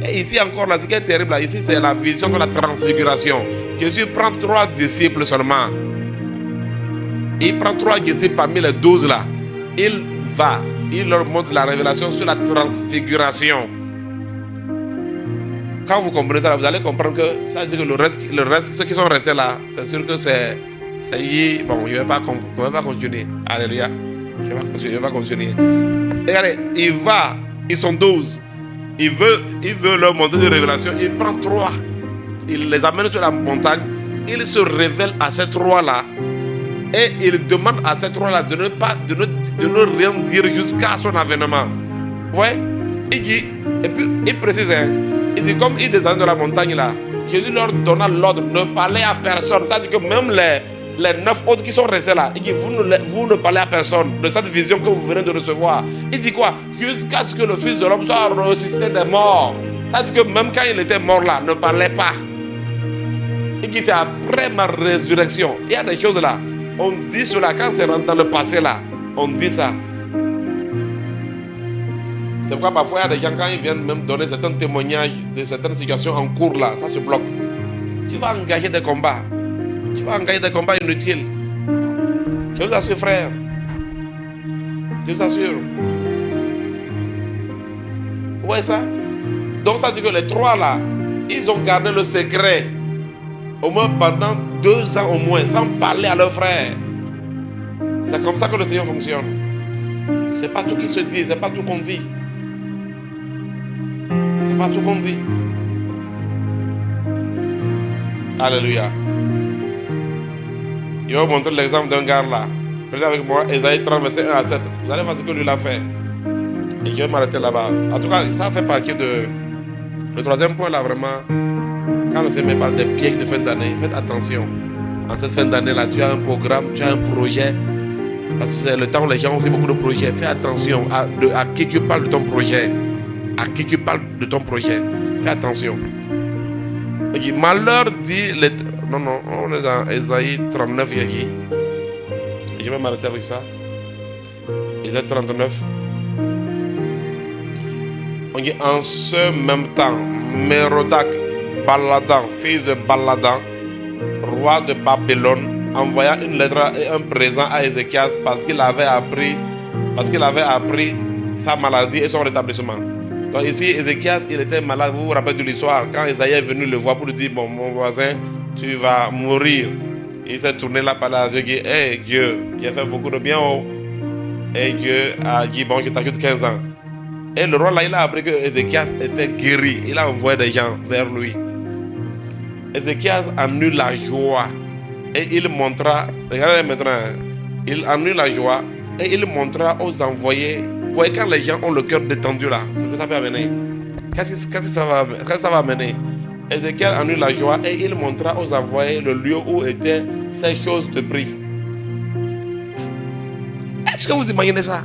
S2: Et ici encore, là, ce qui est terrible, là, ici, c'est la vision de la transfiguration. Jésus prend 3 disciples seulement. Il prend 3 disciples parmi les 12 là. Il leur montre la révélation sur la transfiguration. Quand vous comprenez ça, vous allez comprendre que ça veut dire que le reste, ceux qui sont restés là, c'est sûr que c'est bon, je ne vais pas continuer. Alléluia. Je ne vais pas continuer. Regardez, ils sont 12. Il veut leur montrer une révélation. Il prend 3. Il les amène sur la montagne. Il se révèle à ces 3 là. Et il demande à ces 3 là de ne rien dire jusqu'à son avènement. Vous voyez? Il dit, et puis il précise, hein, il dit comme il descend de la montagne là, Jésus leur donna l'ordre de ne parler à personne. Ça dit que même les 9 autres qui sont restés là, il dit vous ne parlez à personne de cette vision que vous venez de recevoir. Il dit quoi? Jusqu'à ce que le Fils de l'homme soit ressuscité des morts. Ça dit que même quand il était mort là, ne parlait pas. Il dit c'est après ma résurrection. Il y a des choses là. On dit cela quand c'est dans le passé là. On dit ça. C'est pourquoi parfois il y a des gens, quand ils viennent même donner certains témoignages de certaines situations en cours là, ça se bloque. Tu vas engager des combats. Tu vas engager des combats inutiles. Je vous assure, frère. Je vous assure. Ouais, ça. Donc ça dit que les 3 là, ils ont gardé le secret. Au moins pendant 2 ans au moins, sans parler à leurs frères. C'est comme ça que le Seigneur fonctionne. C'est pas tout qui se dit, c'est pas tout qu'on dit. C'est pas tout qu'on dit. Alléluia. Je vais vous montrer l'exemple d'un gars là. Prenez avec moi Ésaïe 30, verset 1 à 7. Vous allez voir ce que lui a fait. Et je vais m'arrêter là-bas. En tout cas, ça fait partie de... Le 3e point là, vraiment. Quand le Seigneur parle des pièges de fin d'année, faites attention. En cette fin d'année là, tu as un programme, tu as un projet. Parce que c'est le temps où les gens ont aussi beaucoup de projets. Fais attention à qui tu parles de ton projet. À qui tu parles de ton projet. Fais attention. Okay. Malheur dit... Non, on est dans Ésaïe 39, il y a dit. Je vais m'arrêter avec ça. Ésaïe 39. On dit en ce même temps, Mérodach Baladan, fils de Baladan, roi de Babylone, envoya une lettre et un présent à Ézéchias parce qu'il avait appris sa maladie et son rétablissement. Donc ici, Ézéchias, il était malade. Vous vous rappelez de l'histoire, quand Ésaïe est venu le voir pour lui dire, bon, mon voisin, tu vas mourir. Il s'est tourné là par là, Dieu dit, hey Dieu, il a fait beaucoup de bien. Oh. Et Dieu a dit, bon, je t'ajoute 15 ans. Et le roi là, il a appris que Ézéchias était guéri. Il a envoyé des gens vers lui. Ézéchias en eut la joie. Et il montra, regardez maintenant, il en eut la joie. Et il montra aux envoyés. Vous voyez, quand les gens ont le cœur détendu là, c'est ce que ça peut amener. Qu'est-ce que ça va amener? Ézéchiel en eut la joie et il montra aux envoyés le lieu où étaient ces choses de prix. Est-ce que vous imaginez ça?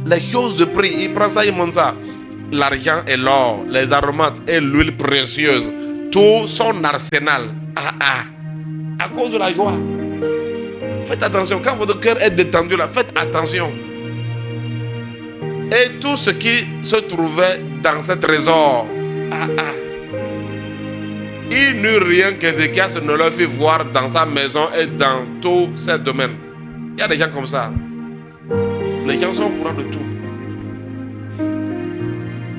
S2: Les choses de prix, il prend ça, il montre ça. L'argent et l'or, les aromates et l'huile précieuse, tout son arsenal. À cause de la joie. Faites attention, quand votre cœur est détendu là, faites attention. Et tout ce qui se trouvait dans ce trésor. Il n'eut rien qu'Ézéchias ne leur fit voir dans sa maison et dans tous ses domaines. Il y a des gens comme ça. Les gens sont au courant de tout.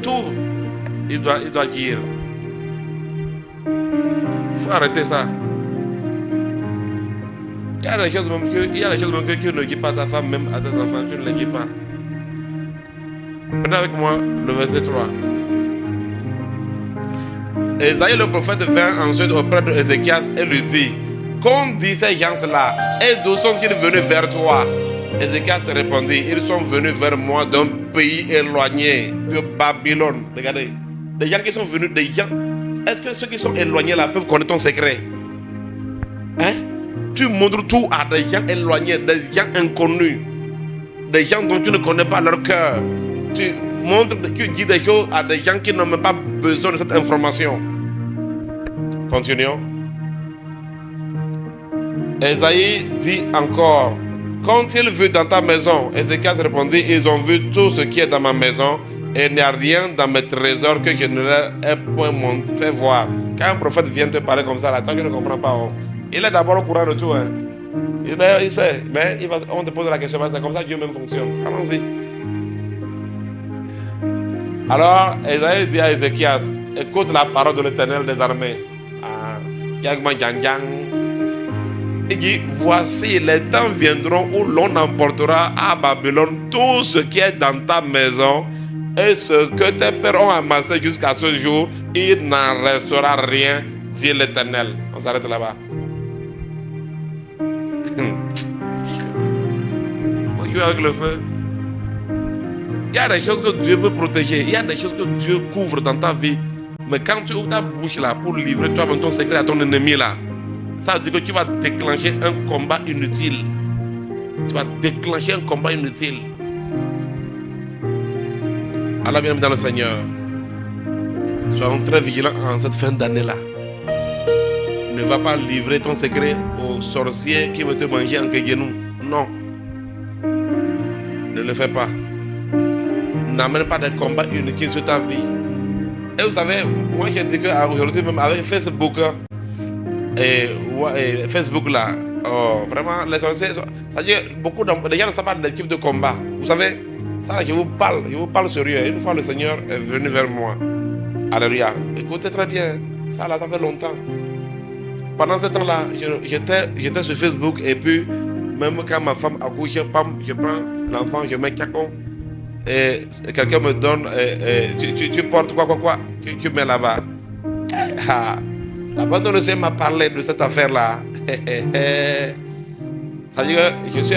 S2: Tout, il doit dire. Il faut arrêter ça. Il y a des choses même que tu ne dis pas à ta femme, même à tes enfants, tu ne les dis pas. Prenez avec moi le verset 3. Esaïe le prophète vint ensuite auprès de Ézéchias et lui dit: qu'ont dit ces gens-là et d'où sont-ils venus vers toi? Ézéchias répondit: ils sont venus vers moi d'un pays éloigné, de Babylone. Regardez, des gens qui sont venus, des gens. Est-ce que ceux qui sont éloignés là peuvent connaître ton secret? Hein? Tu montres tout à des gens éloignés, des gens inconnus, des gens dont tu ne connais pas leur cœur. Tu montres, tu dis des choses à des gens qui n'ont même pas besoin de cette information. Continuons. Esaïe dit encore: qu'ont-ils vu dans ta maison? Ézéchias répondit: ils ont vu tout ce qui est dans ma maison, et il n'y a rien dans mes trésors que je ne leur ai point fait voir. Quand un prophète vient te parler comme ça, là, toi qui ne comprends pas, il est d'abord au courant de tout. Hein. Il sait, mais on te pose la question, c'est comme ça que Dieu même fonctionne. Allons-y. Alors, Esaïe dit à Ézéchias: écoute la parole de l'Éternel des armées. Il dit: voici, les temps viendront où l'on emportera à Babylone tout ce qui est dans ta maison, et ce que tes pères ont amassé jusqu'à ce jour, il n'en restera rien, dit l'Éternel. On s'arrête là-bas. On joue avec le feu. Il y a des choses que Dieu peut protéger, il y a des choses que Dieu couvre dans ta vie. Mais quand tu ouvres ta bouche là pour livrer toi-même ton secret à ton ennemi là, ça veut dire que tu vas déclencher un combat inutile. Tu vas déclencher un combat inutile. Alors, bien dans le Seigneur, soyons très vigilants en cette fin d'année-là. Ne va pas livrer ton secret aux sorciers qui veulent te manger en Kéguénou. Non. Ne le fais pas. N'amène pas de combats inutiles sur ta vie. Et vous savez, moi j'ai dit qu'aujourd'hui, même avec Facebook, Facebook là, vraiment, les sorciers, c'est-à-dire beaucoup de gens ne savent pas des types de combats. Vous savez, ça là, je vous parle sérieux. Une fois le Seigneur est venu vers moi. Alléluia. Écoutez très bien, ça là, ça fait longtemps. Pendant ce temps-là, j'étais sur Facebook et puis, même quand ma femme accouche, je prends l'enfant, je mets cacon. Et quelqu'un me donne, tu portes quoi, tu mets là-bas. La bande de Seigneur m'a parlé de cette affaire-là. C'est-à-dire que je suis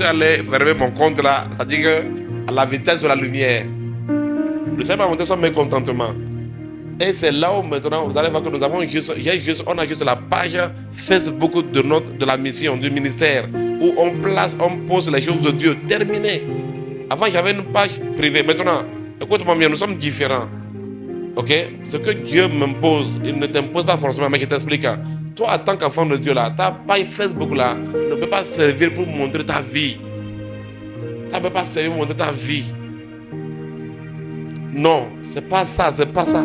S2: allé fermer mon compte là, c'est-à-dire à la vitesse de la lumière. Le Seigneur m'a montré son mécontentement. Et c'est là où maintenant, vous allez voir que nous avons on a juste la page Facebook de la mission, du ministère, où on pose les choses de Dieu. Terminé. Avant, j'avais une page privée. Maintenant, écoute-moi bien, nous sommes différents. Ok? Ce que Dieu m'impose, il ne t'impose pas forcément, mais je t'explique. Toi, en tant qu'enfant de Dieu, là, ta page Facebook là, ne peut pas servir pour montrer ta vie. Ça ne peut pas servir pour montrer ta vie. Non, c'est pas ça, c'est pas ça.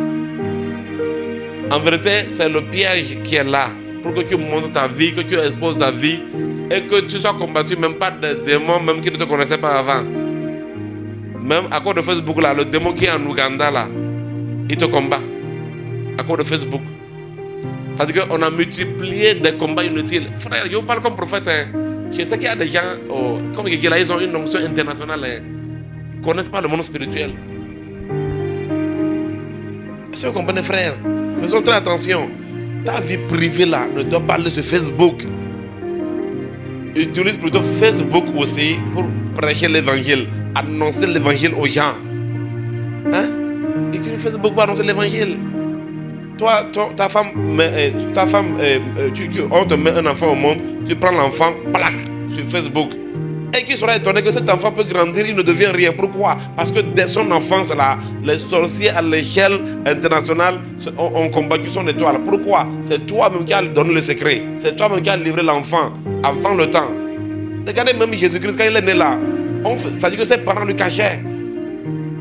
S2: En vérité, c'est le piège qui est là pour que tu montres ta vie, que tu exposes ta vie et que tu sois combattu même par des démons même qui ne te connaissaient pas avant. Même à cause de Facebook là, le démon qui est en Ouganda là, il te combat à cause de Facebook. C'est-à-dire qu'on a multiplié des combats inutiles. Frère, je vous parle comme prophète. Hein. Je sais qu'il y a des gens, comme je dis là, ils ont une onction internationale. Hein. Ils ne connaissent pas le monde spirituel. Est-ce que vous comprenez, frère? Faisons très attention. Ta vie privée là ne doit pas aller sur Facebook. Utilise plutôt Facebook aussi pour prêcher l'évangile, annoncer l'évangile aux gens. Hein? Utilise Facebook pour annoncer l'évangile. Toi, ta femme, on te met un enfant au monde, tu prends l'enfant, plaque sur Facebook. Et qui sera étonné que cet enfant peut grandir, il ne devient rien. Pourquoi? Parce que dès son enfance là, les sorciers à l'échelle internationale ont combattu son étoile. Pourquoi? C'est toi-même qui as donné le secret. C'est toi-même qui as livré l'enfant avant le temps. Regardez même Jésus-Christ quand il est né là. Ça dit que ses parents lui cachaient.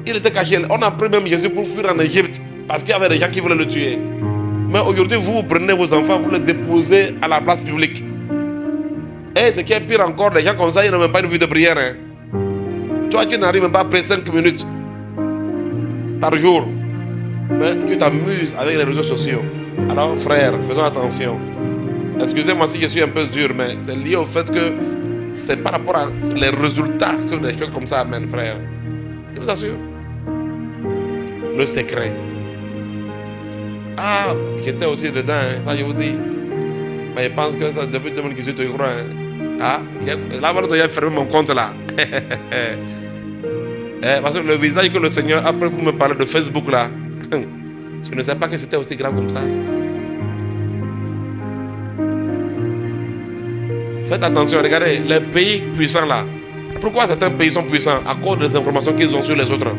S2: Il était caché. On a pris même Jésus pour fuir en Égypte parce qu'il y avait des gens qui voulaient le tuer. Mais aujourd'hui, vous prenez vos enfants, vous les déposez à la place publique. Et ce qui est pire encore, les gens comme ça, ils n'ont même pas une vie de prière. Hein. Toi, tu n'arrives même pas après 5 minutes. par jour. Mais tu t'amuses avec les réseaux sociaux. Alors frère, faisons attention. Excusez-moi si je suis un peu dur, mais c'est lié au fait que c'est par rapport à les résultats que des choses comme ça amènent, frère. Je vous assure. Le secret. Ah, j'étais aussi dedans, hein, ça je vous dis. Mais je pense que ça, depuis 2018, je crois. Hein. Ah, là, voilà, j'ai fermé mon compte là. Parce que le visage que le Seigneur a pris pour me parler de Facebook là, je ne sais pas que c'était aussi grave comme ça. Faites attention, regardez, les pays puissants là. Pourquoi certains pays sont puissants? À cause des informations qu'ils ont sur les autres.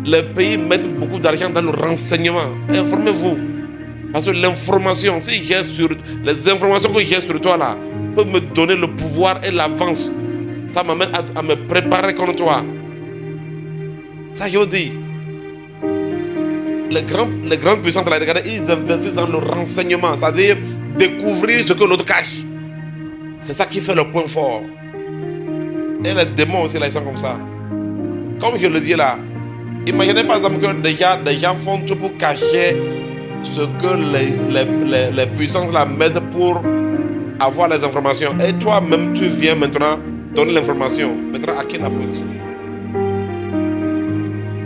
S2: Les pays mettent beaucoup d'argent dans le renseignement. Informez-vous. Parce que l'information, si j'ai sur les informations que j'ai sur toi là, peuvent me donner le pouvoir et l'avance. Ça m'amène à me préparer contre toi. Ça je vous dis. Les grandes puissances là, regardez, ils investissent dans le renseignement, c'est-à-dire découvrir ce que l'autre cache. C'est ça qui fait le point fort. Et les démons aussi là, ils sont comme ça. Comme je le dis là, imaginez par exemple que des gens font tout pour cacher ce que les puissances là mettent pour avoir les informations. Et toi-même, tu viens maintenant donner l'information. Maintenant, à qui la faute?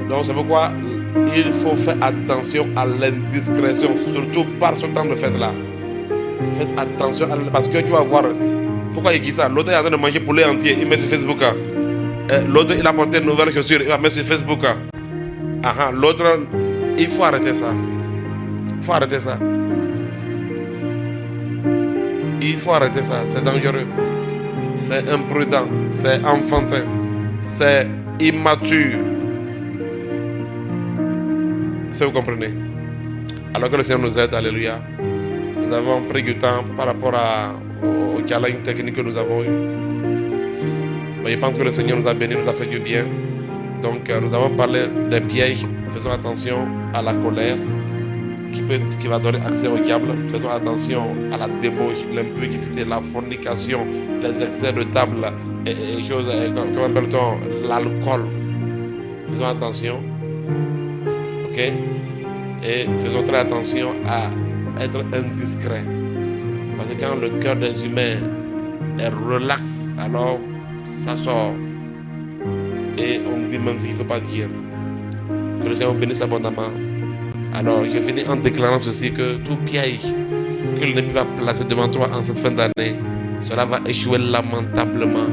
S2: Donc, c'est pourquoi il faut faire attention à l'indiscrétion, surtout par ce temps de fête-là. Faites attention, parce que tu vas voir. Pourquoi il dit ça? L'autre est en train de manger poulet entier, il met sur Facebook. L'autre, il a porté une nouvelle chaussure, il va mettre sur Facebook. L'autre, il faut arrêter ça. Il faut arrêter ça. Il faut arrêter ça, c'est dangereux. C'est imprudent, c'est enfantin, c'est immature. Si vous comprenez. Alors que le Seigneur nous aide, alléluia. Nous avons pris du temps par rapport au challenge technique que nous avons eu. Mais je pense que le Seigneur nous a bénis, nous a fait du bien. Donc nous avons parlé des pièges. Faisons attention à la colère qui va donner accès au diable. Faisons attention à la débauche, l'impudicité, la fornication, les excès de table et choses, comment appelle-t-on, l'alcool. Faisons attention. Ok? Et faisons très attention à être indiscret. Parce que quand le cœur des humains est relax, alors ça sort. Et on dit même ce qu'il ne faut pas dire. Que le Seigneur bénisse abondamment. Alors je finis en déclarant ceci, que tout piège que l'ennemi va placer devant toi en cette fin d'année, cela va échouer lamentablement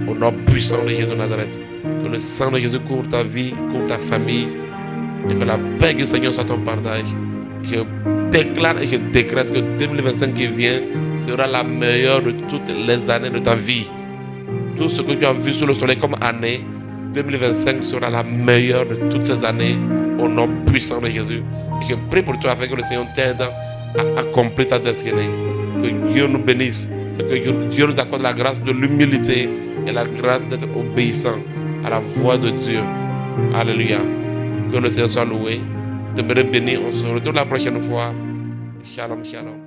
S2: au nom puissant de Jésus de Nazareth. Que le sang de Jésus couvre ta vie, couvre ta famille, et que la paix du Seigneur soit ton partage. Je déclare et je décrète que 2025 qui vient sera la meilleure de toutes les années de ta vie. Tout ce que tu as vu sur le soleil comme année, 2025 sera la meilleure de toutes ces années au nom puissant de Jésus. Et je prie pour toi afin que le Seigneur t'aide à accomplir ta destinée. Que Dieu nous bénisse et que Dieu nous accorde la grâce de l'humilité et la grâce d'être obéissant à la voix de Dieu. Alléluia. Que le Seigneur soit loué. Demeurez bénis. On se retrouve la prochaine fois. Shalom, shalom.